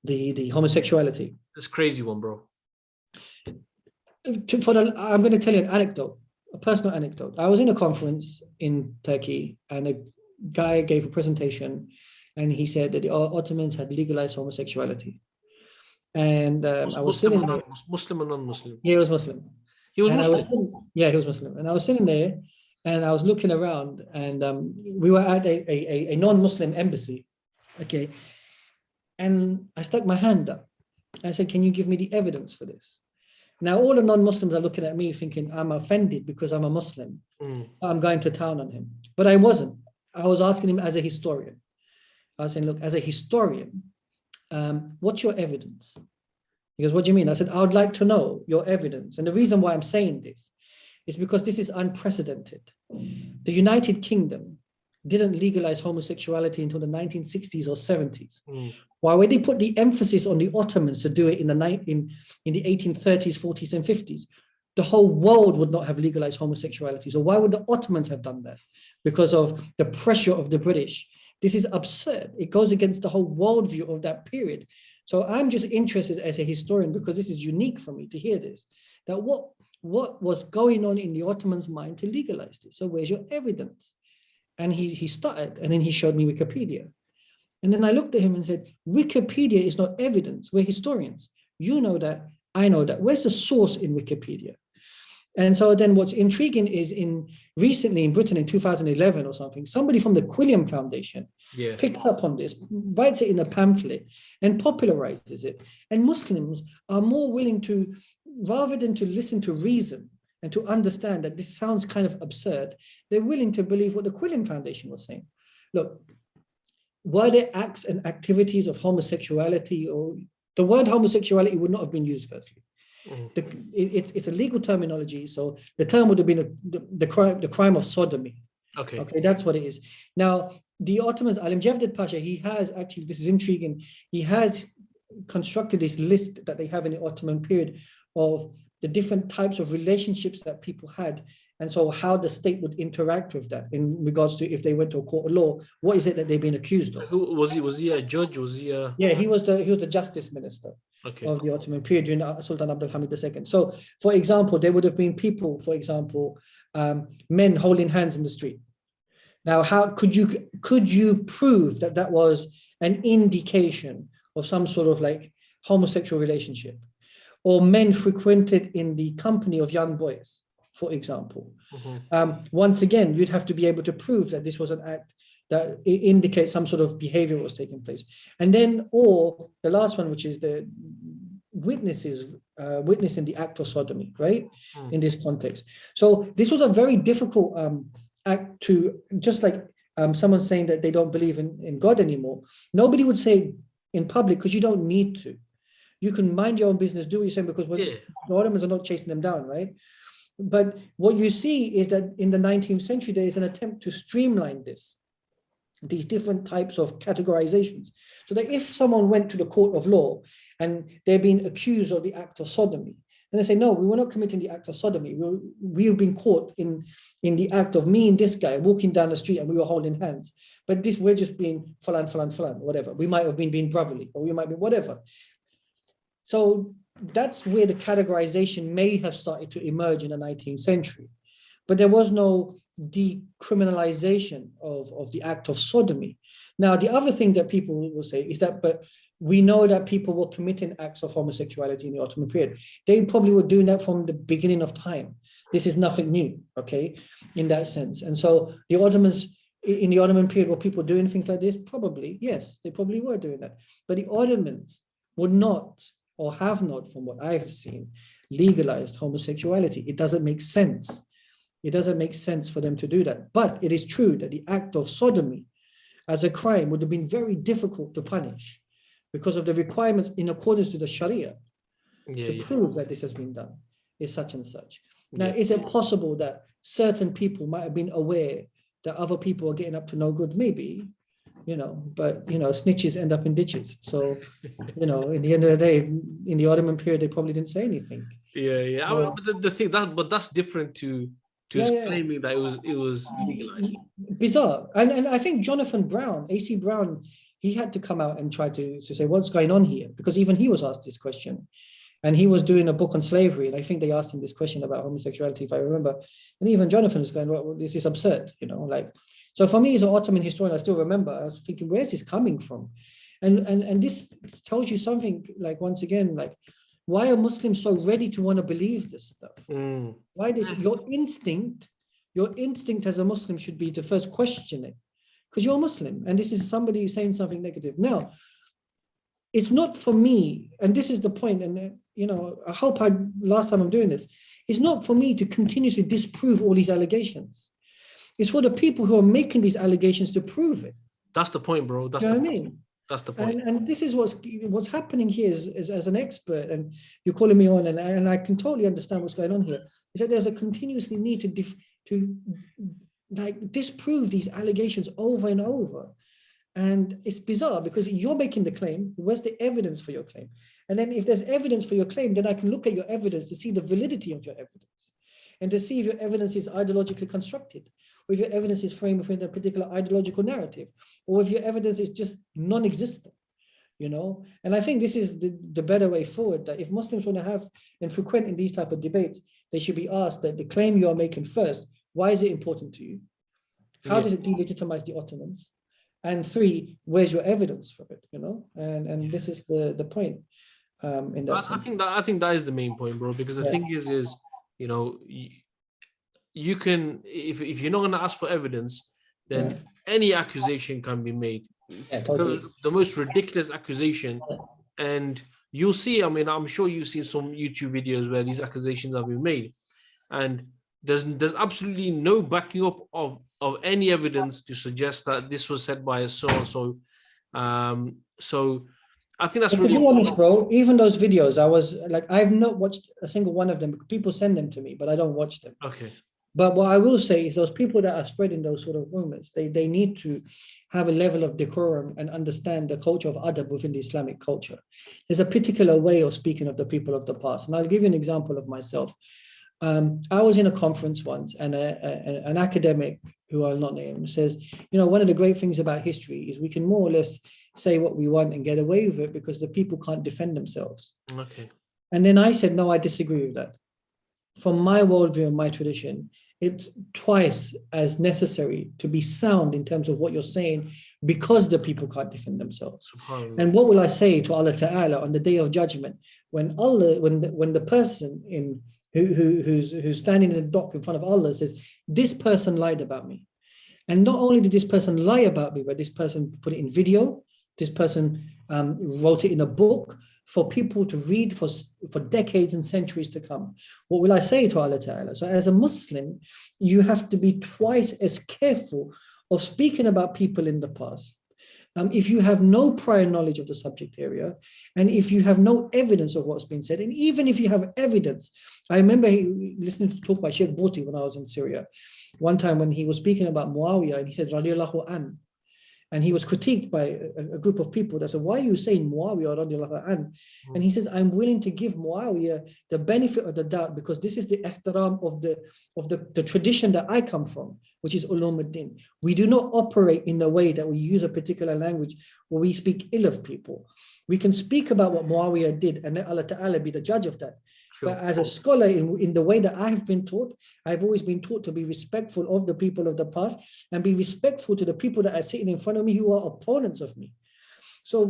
the homosexuality. It's a crazy one, bro. I'm going to tell you an anecdote, a personal anecdote. I was in a conference in Turkey, and a guy gave a presentation, and he said that the Ottomans had legalized homosexuality. And I was sitting there. Muslim or non-Muslim? Yeah, he was Muslim. He was Muslim? He was Muslim. And I was sitting there, and I was looking around, and we were at a non-Muslim embassy, okay? And I stuck my hand up. I said, can you give me the evidence for this? Now, all the non-Muslims are looking at me thinking I'm offended because I'm a Muslim. I'm going to town on him. But I wasn't. I was asking him as a historian. I was saying, look, as a historian, what's your evidence? He goes, what do you mean? I said, I would like to know your evidence. And the reason why I'm saying this is because this is unprecedented. The United Kingdom didn't legalize homosexuality until the 1960s or 70s. Why would they put the emphasis on the Ottomans to do it in the 1830s, 40s, and 50s? The whole world would not have legalized homosexuality. So why would the Ottomans have done that? Because of the pressure of the British. This is absurd. It goes against the whole worldview of that period. So I'm just interested as a historian, because this is unique for me to hear this, that what was going on in the Ottomans' mind to legalize this. So where's your evidence? And he started, and then he showed me Wikipedia. And then I looked at him and said, Wikipedia is not evidence. We're historians. You know that. I know that. Where's the source in Wikipedia? And so then what's intriguing is recently in Britain in 2011 or something, somebody from the Quilliam Foundation picks up on this, writes it in a pamphlet and popularizes it. And Muslims are more willing to, rather than to listen to reason and to understand that this sounds kind of absurd, they're willing to believe what the Quilliam Foundation was saying. Look, were there acts and activities of homosexuality, or the word homosexuality would not have been used firstly. It's a legal terminology, so the term would have been the crime of sodomy. Okay, that's what it is. Now, the Ottomans, Alim Jevdet Pasha, he has actually, this is intriguing, he has constructed this list that they have in the Ottoman period of the different types of relationships that people had, and so how the state would interact with that in regards to if they went to a court of law, what is it that they've been accused of? Who was he? Was he a judge? Was he a... Yeah, he was the justice minister of the Ottoman period during Sultan Abdul Hamid II. So, for example, there would have been people, for example, men holding hands in the street. Now, how could you prove that that was an indication of some sort of like homosexual relationship, or men frequented in the company of young boys, for example? Once again, you'd have to be able to prove that this was an act that indicates some sort of behavior was taking place. And then, or the last one, which is the witnessing the act of sodomy, right? In this context. So this was a very difficult act to, just like someone saying that they don't believe in God anymore. Nobody would say in public, because you don't need to. You can mind your own business, do what you're saying, because the Ottomans are not chasing them down, right? But what you see is that in the 19th century, there is an attempt to streamline these different types of categorizations, so that if someone went to the court of law and they're being accused of the act of sodomy, and they say, no, we were not committing the act of sodomy. We've been caught in the act of me and this guy walking down the street and we were holding hands. But we're just being falan, whatever. We might have been being brotherly, or we might be whatever. So that's where the categorization may have started to emerge in the 19th century. But there was no decriminalization of the act of sodomy. Now, the other thing that people will say is that, but we know that people were committing acts of homosexuality in the Ottoman period. They probably were doing that from the beginning of time. This is nothing new, okay, in that sense. And so the Ottomans, in the Ottoman period, were people doing things like this? Probably, yes, they probably were doing that. But the Ottomans would not, or have not, from what I have seen, legalized homosexuality. It doesn't make sense. It doesn't make sense for them to do that. But it is true that the act of sodomy as a crime would have been very difficult to punish because of the requirements in accordance to the Shariah to prove that this has been done is such and such. Now, is it possible that certain people might have been aware that other people are getting up to no good? Maybe, but, snitches end up in ditches. So, in the end of the day, in the Ottoman period, they probably didn't say anything. But the thing but that's different to claiming that it was legalized. Bizarre. And I think Jonathan Brown, AC Brown, he had to come out and try to say, what's going on here? Because even he was asked this question. And he was doing a book on slavery. And I think they asked him this question about homosexuality, if I remember. And even Jonathan was going, well, this is absurd, So for me as an Ottoman historian, I still remember, I was thinking, where's this coming from? And this tells you something, like, once again, like, why are Muslims so ready to want to believe this stuff? Why this? Your instinct as a Muslim should be to first question it, because you're a Muslim, and this is somebody saying something negative. Now, it's not for me, and this is the point, and I hope last time I'm doing this, it's not for me to continuously disprove all these allegations. It's for the people who are making these allegations to prove it. That's the point, bro. That's what I mean. That's the point. And this is what's happening here as an expert, and you're calling me on, and I can totally understand what's going on here, is that there's a continuously need to disprove these allegations over and over. And it's bizarre because you're making the claim. Where's the evidence for your claim? And then if there's evidence for your claim, then I can look at your evidence to see the validity of your evidence and to see if your evidence is ideologically constructed, or if your evidence is framed within a particular ideological narrative, or if your evidence is just non-existent. you know. And I think this is the better way forward, that if Muslims want to have and frequent in these type of debates, they should be asked that the claim you are making first, why is it important to you? How does it delegitimize the Ottomans? And three, where's your evidence for it, you know? And this is the point in that sense. I think that is the main point, bro, because the thing is, you know, you can, if you're not going to ask for evidence, then any accusation can be made. Totally. The most ridiculous accusation, and you'll see, I mean, I'm sure you've seen some YouTube videos where these accusations have been made, and there's absolutely no backing up of any evidence to suggest that this was said by a so-and-so. So I think that's really important. To be honest, bro, even those videos, I was like, I've not watched a single one of them. People send them to me, but I don't watch them. Okay. But what I will say is those people that are spreading those sort of rumors, they need to have a level of decorum and understand the culture of adab within the Islamic culture. There's a particular way of speaking of the people of the past. And I'll give you an example of myself. I was in a conference once, and an academic, who I'll not name, says, you know, one of the great things about history is we can more or less say what we want and get away with it because the people can't defend themselves. Okay. And then I said, no, I disagree with that. From my worldview and my tradition, it's twice as necessary to be sound in terms of what you're saying because the people can't defend themselves. And what will I say to Allah Ta'ala on the day of judgment when Allah, when the person who's standing in the dock in front of Allah says, this person lied about me. And not only did this person lie about me, but this person put it in video, this person wrote it in a book for people to read for decades and centuries to come. What will I say to Allah Ta'ala? So as a Muslim, you have to be twice as careful of speaking about people in the past. If you have no prior knowledge of the subject area, and if you have no evidence of what's been said, and even if you have evidence, I remember listening to talk by Sheikh Bhoti when I was in Syria, one time when he was speaking about Muawiyah, and he said, Radiallahu an. And he was critiqued by a group of people that said, why are you saying Muawiyah radiallahu an? And he says, I'm willing to give Muawiyah the benefit of the doubt because this is the ihtaram of the tradition that I come from, which is ulum ad-din. We do not operate in a way that we use a particular language where we speak ill of people. We can speak about what Muawiyah did and let Allah Ta'ala be the judge of that. But as a scholar, in the way that I have been taught, I've always been taught to be respectful of the people of the past and be respectful to the people that are sitting in front of me who are opponents of me. So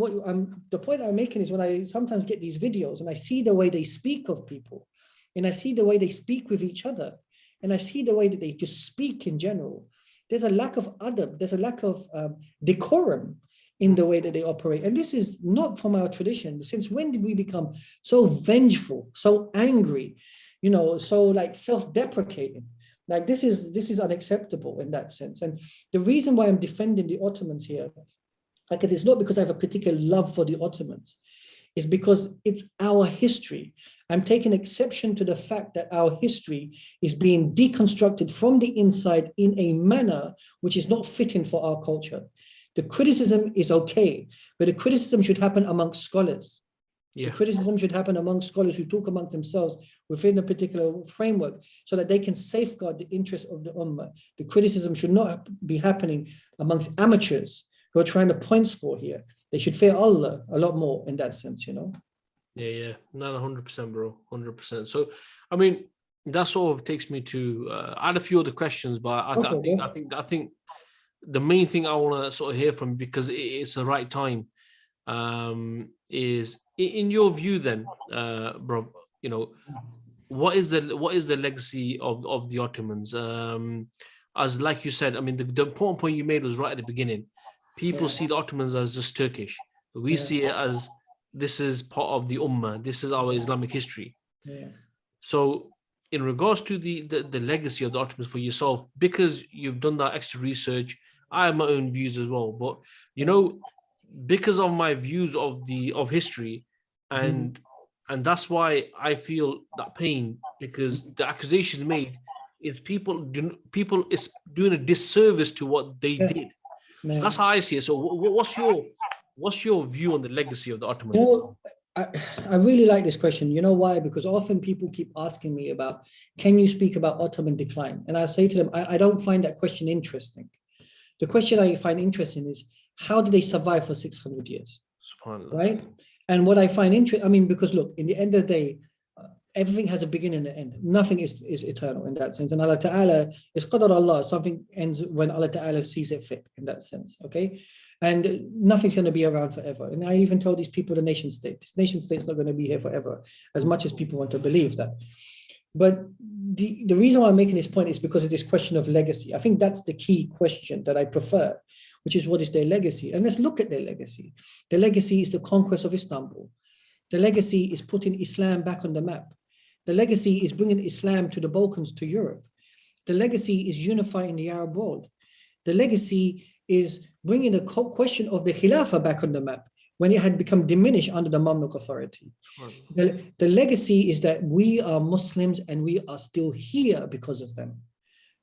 the point I'm making is when I sometimes get these videos and I see the way they speak of people, and I see the way they speak with each other, and I see the way that they just speak in general, there's a lack of adab, there's a lack of decorum in the way that they operate. And this is not from our tradition. Since when did we become so vengeful, so angry, you know, so like self-deprecating? Like this is unacceptable in that sense. And the reason why I'm defending the Ottomans here, like it's not because I have a particular love for the Ottomans, it's because it's our history. I'm taking exception to the fact that our history is being deconstructed from the inside in a manner which is not fitting for our culture. The criticism is okay, but the criticism should happen amongst scholars. The criticism should happen among scholars who talk amongst themselves within a particular framework so that they can safeguard the interests of the ummah. The criticism should not be happening amongst amateurs who are trying to point score here. They should fear Allah a lot more in that sense, you know? Yeah. Not 100%, bro. 100%. So, I mean, that sort of takes me to, I had a few other questions, but I think the main thing I want to sort of hear from, because it's the right time, is in your view then, bro, you know, what is the legacy of the Ottomans? As like you said, I mean, the important point you made was right at the beginning. People see the Ottomans as just Turkish. We see it as this is part of the Ummah. This is our Islamic history. So in regards to the legacy of the Ottomans for yourself, because you've done that extra research, I have my own views as well. But you know, because of my views of history, and that's why I feel that pain, because the accusations made is people is doing a disservice to what they did. So that's how I see it. So what's your view on the legacy of the Ottomans? Well, I really like this question. You know why? Because often people keep asking me about, can you speak about Ottoman decline? And I say to them, I don't find that question interesting. The question I find interesting is, how did they survive for 600 years? SubhanAllah. right? And what I find interesting, I mean, because look, in the end of the day, everything has a beginning and an end. Nothing is eternal in that sense. And Allah Ta'ala is qadar Allah. Something ends when Allah Ta'ala sees it fit in that sense, okay? And nothing's going to be around forever. And I even told these people the nation state. This nation state's not going to be here forever, as much as people want to believe that. But the reason why I'm making this point is because of this question of legacy. I think that's the key question that I prefer, which is what is their legacy? And let's look at their legacy. The legacy is the conquest of Istanbul. The legacy is putting Islam back on the map. The legacy is bringing Islam to the Balkans, to Europe. The legacy is unifying the Arab world. The legacy is bringing the question of the Khilafah back on the map when it had become diminished under the Mamluk authority. The legacy is that we are Muslims and we are still here because of them.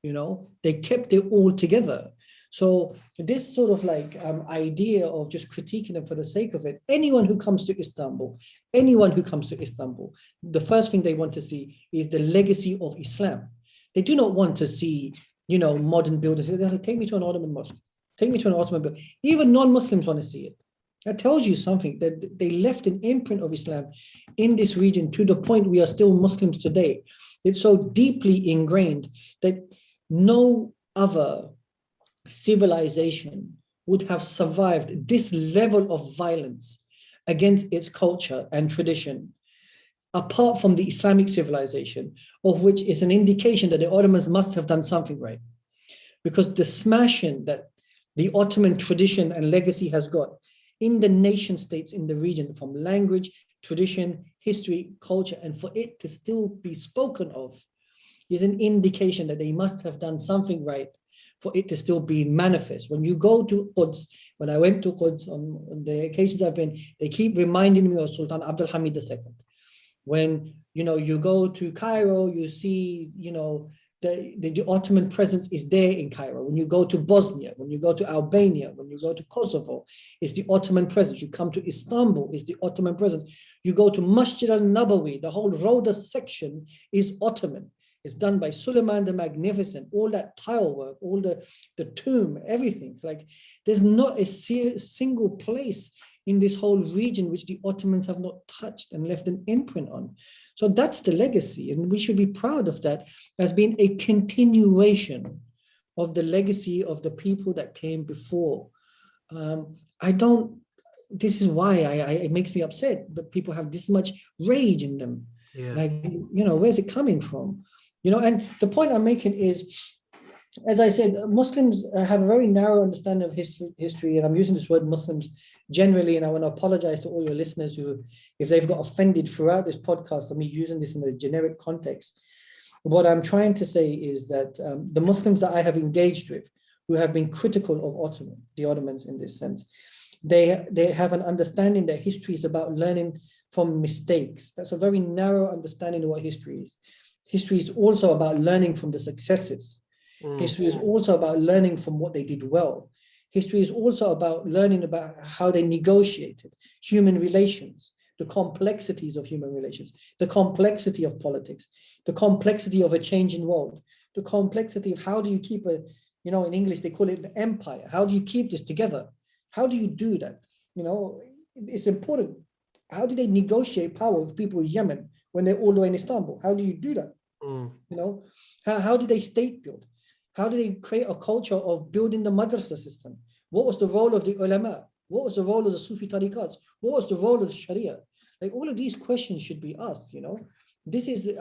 You know, they kept it all together. So this sort of like idea of just critiquing them for the sake of it, anyone who comes to Istanbul, the first thing they want to see is the legacy of Islam. They do not want to see, you know, modern buildings. They say, take me to an Ottoman mosque, take me to an Ottoman building. Even non-Muslims want to see it. That tells you something, that they left an imprint of Islam in this region to the point we are still Muslims today. It's so deeply ingrained that no other civilization would have survived this level of violence against its culture and tradition, apart from the Islamic civilization, of which is an indication that the Ottomans must have done something right. Because the smashing that the Ottoman tradition and legacy has got in the nation states in the region, from language, tradition, history, culture, and for it to still be spoken of, is an indication that they must have done something right for it to still be manifest. When you go to Quds, when I went to Quds on the occasions I've been, they keep reminding me of Sultan Abdul Hamid II. When, you know, you go to Cairo, you see, you know, the Ottoman presence is there in Cairo. When you go to Bosnia, when you go to Albania, when you go to Kosovo, it's the Ottoman presence. You come to Istanbul, it's the Ottoman presence. You go to Masjid al-Nabawi, the whole Rhoda section is Ottoman. It's done by Suleiman the Magnificent, all that tile work, all the tomb, everything. Like, there's not a single place in this whole region which the Ottomans have not touched and left an imprint on. So that's the legacy, and we should be proud of that as being a continuation of the legacy of the people that came before. This is why it makes me upset that people have this much rage in them. Yeah. Like, you know, where's it coming from? You know, and the point I'm making is, as I said, Muslims have a very narrow understanding of history, and I'm using this word Muslims generally, and I want to apologize to all your listeners who, if they've got offended throughout this podcast of me using this in a generic context. What I'm trying to say is that the Muslims that I have engaged with, who have been critical of the Ottomans in this sense, they have an understanding that history is about learning from mistakes. That's a very narrow understanding of what history is. History is also about learning from the successes. History is also about learning from what they did well. History is also about learning about how they negotiated human relations, the complexities of human relations, the complexity of politics, the complexity of a changing world, the complexity of how do you keep a, you know, in English they call it an empire. How do you keep this together? How do you do that? You know, it's important. How do they negotiate power with people in Yemen when they're all the way in Istanbul? How do you do that? You know, how did they state build? How did they create a culture of building the madrasa system? What was the role of the ulama? What was the role of the Sufi tariqats? What was the role of the Shariah? Like, all of these questions should be asked, you know.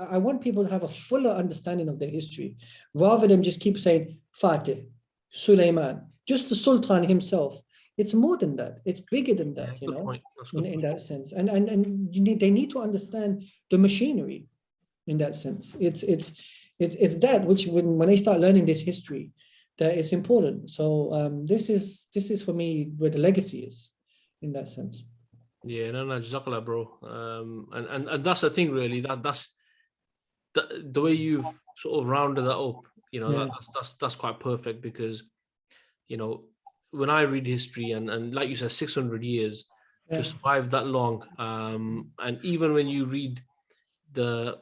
I want people to have a fuller understanding of their history, rather than just keep saying Fatih, Suleiman, just the Sultan himself. It's more than that. It's bigger than that, you know, in that sense. And they need to understand the machinery in that sense. It's that which when they start learning this history, that is important. So this is for me where the legacy is in that sense. Yeah, no, Jazakallah, bro. And that's the thing, really. That's the way you've sort of rounded that up. You know, that's quite perfect, because, you know, when I read history and like you said, 600 years to survive that long, and even when you read the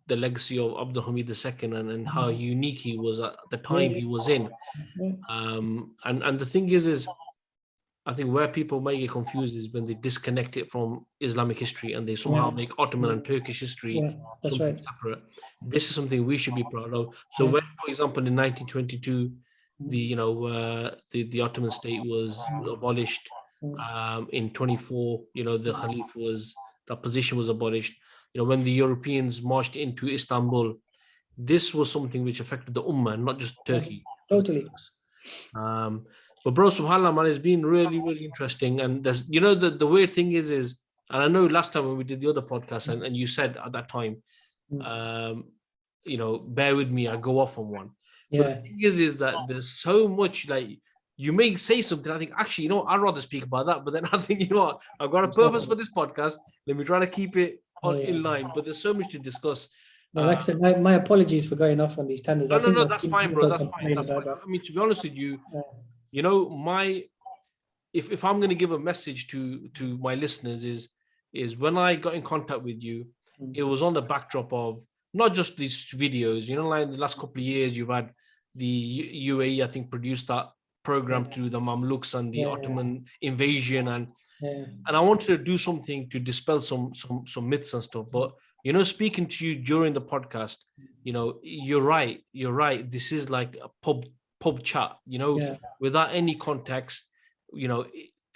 legacy of Abdul Hamid II and how unique he was at the time he was in, and the thing is I think where people may get confused is when they disconnect it from Islamic history and they somehow make Ottoman and Turkish history that's something right. separate. This is something we should be proud of. So Yeah. when, for example, in 1922, the Ottoman state was abolished. In 24, the Khalif the position was abolished. When the Europeans marched into Istanbul, this was something which affected the Ummah, not just Turkey. Totally. But bro, subhanAllah, man, it's been really, really interesting. And there's, the weird thing is, and I know last time when we did the other podcast, and you said at that time, bear with me, I go off on one. Yeah. But the thing is that there's so much, like, you may say something, I think, actually, I'd rather speak about that. But then I think, what, I've got a purpose for this podcast. Let me try to keep it in line. But there's so much to discuss. Well, like I said, my apologies for going off on these tangents. No, that's fine, bro. That's fine. I mean, to be honest with you, if I'm going to give a message to my listeners is when I got in contact with you, it was on the backdrop of not just these videos, like the last couple of years, you've had the UAE, I think, produced that program through the Mamluks and the Ottoman invasion. And I wanted to do something to dispel some myths and stuff. But, speaking to you during the podcast, you're right. This is like a pub chat, without any context.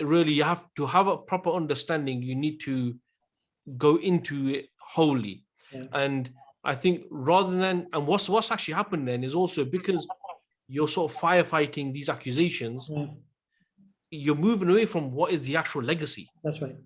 Really, you have to have a proper understanding. You need to go into it wholly. And I think rather than, and what's actually happened then is also because you're sort of firefighting these accusations, you're moving away from what is the actual legacy. That's right.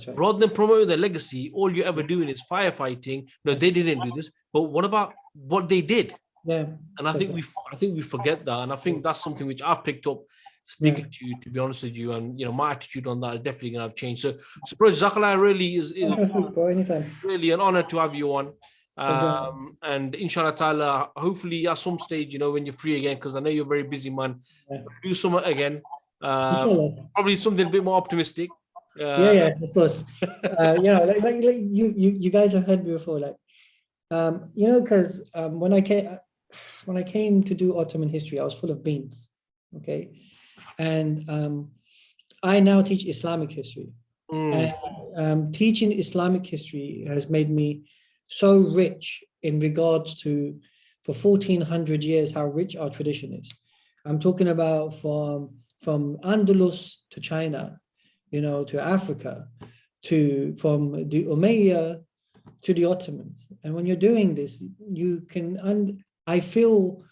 Rather than promoting the legacy, all you're ever doing is firefighting. No, they didn't do this. But what about what they did? Yeah. And I think we forget that. And I think that's something which I've picked up speaking to you, to be honest with you. And my attitude on that is definitely gonna have changed. So bro, Jazakallah really is really an honor to have you on. And inshallah ta'ala, hopefully at some stage, when you're free again, because I know you're a very busy man, do something again. Probably something a bit more optimistic. Of course. Like you guys have heard me before, because when I came to do Ottoman history, I was full of beans. Okay. And I now teach Islamic history. And teaching Islamic history has made me so rich in regards to, for 1400 years, how rich our tradition is. I'm talking about from Andalus to China, to Africa, from the Umayyad to the Ottomans. And when you're doing this, you can, I feel,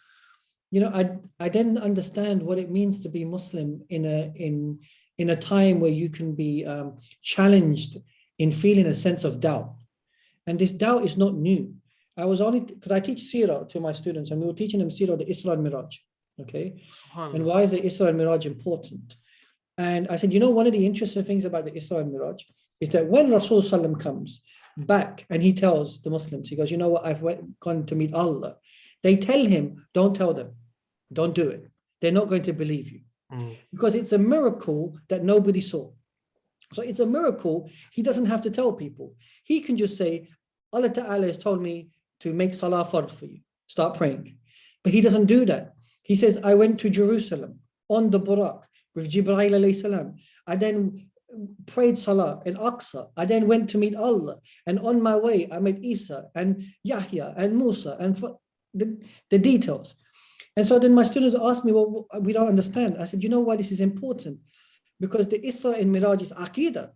I then understand what it means to be Muslim in a time where you can be challenged in feeling a sense of doubt. And this doubt is not new. I was only, because I teach Sirah to my students, and we were teaching them Sirah, the Isra and Miraj. Okay. And why is the Isra and Miraj important? And I said, one of the interesting things about the Isra and Miraj is that when Rasul Sallam comes back and he tells the Muslims, he goes, I've gone to meet Allah. They tell him, don't tell them, don't do it. They're not going to believe you because it's a miracle that nobody saw. So it's a miracle. He doesn't have to tell people. He can just say, Allah Ta'ala has told me to make Salah Fard for you. Start praying. But he doesn't do that. He says, I went to Jerusalem on the Buraq with Jibreel alayhi salam. I then prayed Salah in Aqsa. I then went to meet Allah. And on my way, I met Isa and Yahya and Musa and the details. And so then my students asked me, well, we don't understand. I said, why this is important? Because the Isra and Miraj is Aqidah.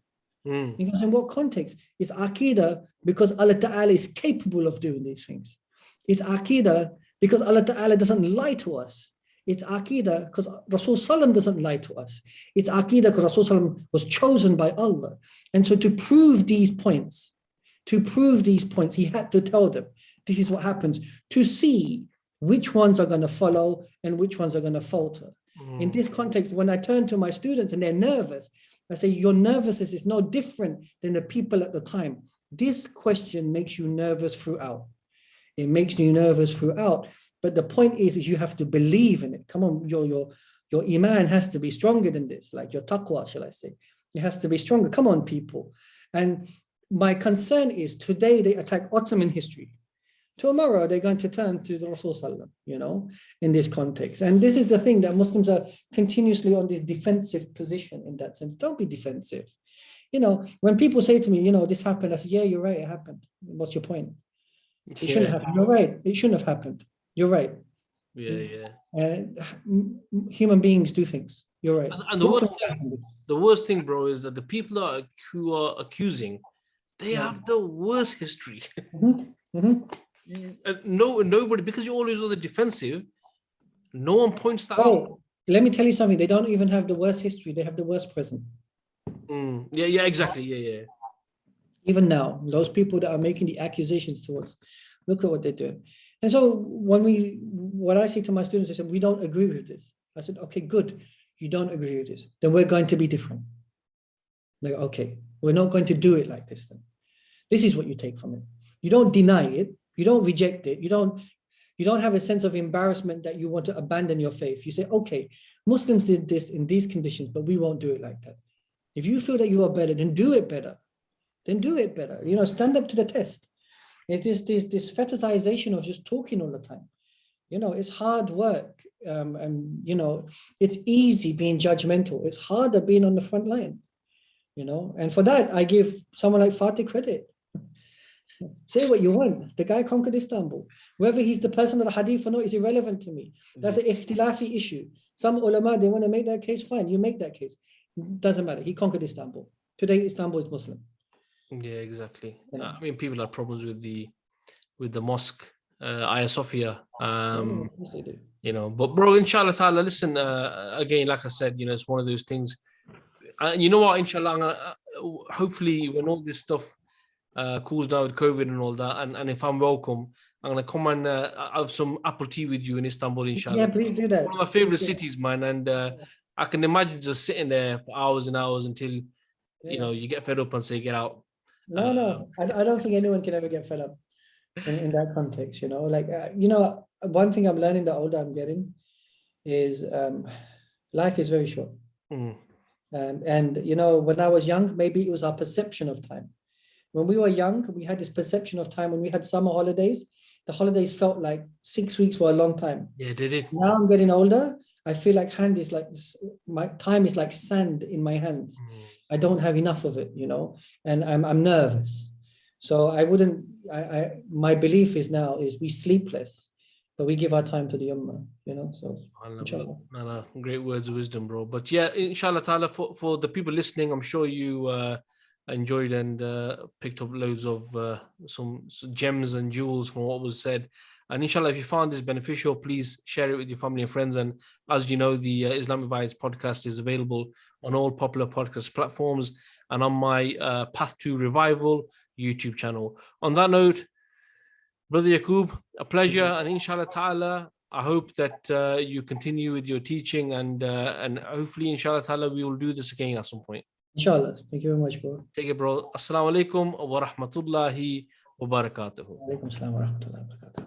In what context? It's Aqidah because Allah Ta'ala is capable of doing these things. It's Aqidah because Allah Ta'ala doesn't lie to us. It's Aqidah because Rasul Sallam doesn't lie to us. It's Aqidah because Rasul Sallam was chosen by Allah. And so to prove these points, he had to tell them, this is what happens, to see which ones are going to follow and which ones are going to falter. In this context, when I turn to my students and they're nervous, I say, your nervousness is no different than the people at the time. This question makes you nervous throughout. It makes you nervous throughout. But the point is you have to believe in it. Come on, your iman has to be stronger than this, like your taqwa, shall I say. It has to be stronger. Come on, people. And my concern is today they attack Ottoman history. Tomorrow they're going to turn to the Rasul Sallam, in this context. And this is the thing, that Muslims are continuously on this defensive position in that sense. Don't be defensive. When people say to me, this happened, I say, yeah, you're right, it happened. What's your point? It shouldn't happen. You're right. It shouldn't have happened. You're right. Yeah. Human beings do things. You're right. And the worst thing, bro, is that the people who are accusing, they have the worst history. Nobody, because you're always on the defensive, no one points that out. Let me tell you something. They don't even have the worst history. They have the worst present. Yeah, exactly. Yeah. Even now, those people that are making the accusations towards, look at what they're doing. And so what I say to my students, I said, we don't agree with this. I said, okay, good. You don't agree with this. Then we're going to be different. Like, okay, we're not going to do it like this then. This is what you take from it. You don't deny it. You don't reject it. You don't have a sense of embarrassment that you want to abandon your faith. You say, okay, Muslims did this in these conditions, but we won't do it like that. If you feel that you are better, then do it better. Then do it better. Stand up to the test. It is this fetishization of just talking all the time. It's hard work. And it's easy being judgmental. It's harder being on the front line. And for that, I give someone like Fatih credit. Say what you want. The guy conquered Istanbul. Whether he's the person of the hadith or not is irrelevant to me. That's an ikhtilafi issue. Some ulama, they want to make that case, fine. You make that case. Doesn't matter. He conquered Istanbul. Today, Istanbul is Muslim. Yeah, exactly. I mean, people have problems with the mosque, Hagia Sophia. Of course they do. But bro, inshallah ta'ala, listen, again, like I said, it's one of those things. And you know what, inshallah, hopefully when all this stuff cools down with COVID and all that, and if I'm welcome, I'm going to come and have some apple tea with you in Istanbul, inshallah. Yeah, please do that. One of my favorite cities, man. And I can imagine just sitting there for hours and hours until, you get fed up and say, get out. No. I don't think anyone can ever get fed up in that context, one thing I'm learning the older I'm getting is life is very short. And when I was young, maybe it was our perception of time. When we were young, we had this perception of time. When we had summer holidays, the holidays felt like 6 weeks were a long time. Yeah, did it? Now I'm getting older. I feel like my time is like sand in my hands. I don't have enough of it, and I'm nervous. So my belief is we sleep less, but we give our time to the ummah, so inshallah. No, great words of wisdom, bro. But yeah, inshallah ta'ala, for the people listening, I'm sure you enjoyed and picked up loads of some gems and jewels from what was said. And inshallah, if you found this beneficial, please share it with your family and friends. And as you know, the Islamic Vibes podcast is available on all popular podcast platforms and on my Path to Revival YouTube channel. On that note, Brother Yakoob, a pleasure. And inshallah ta'ala, I hope that you continue with your teaching and hopefully, inshallah ta'ala, we will do this again at some point. Inshallah. Thank you very much, bro. Take it, bro. Assalamu alaikum wa rahmatullahi wa barakatuhu. Alaikum assalam wa rahmatullahi wa barakatuh.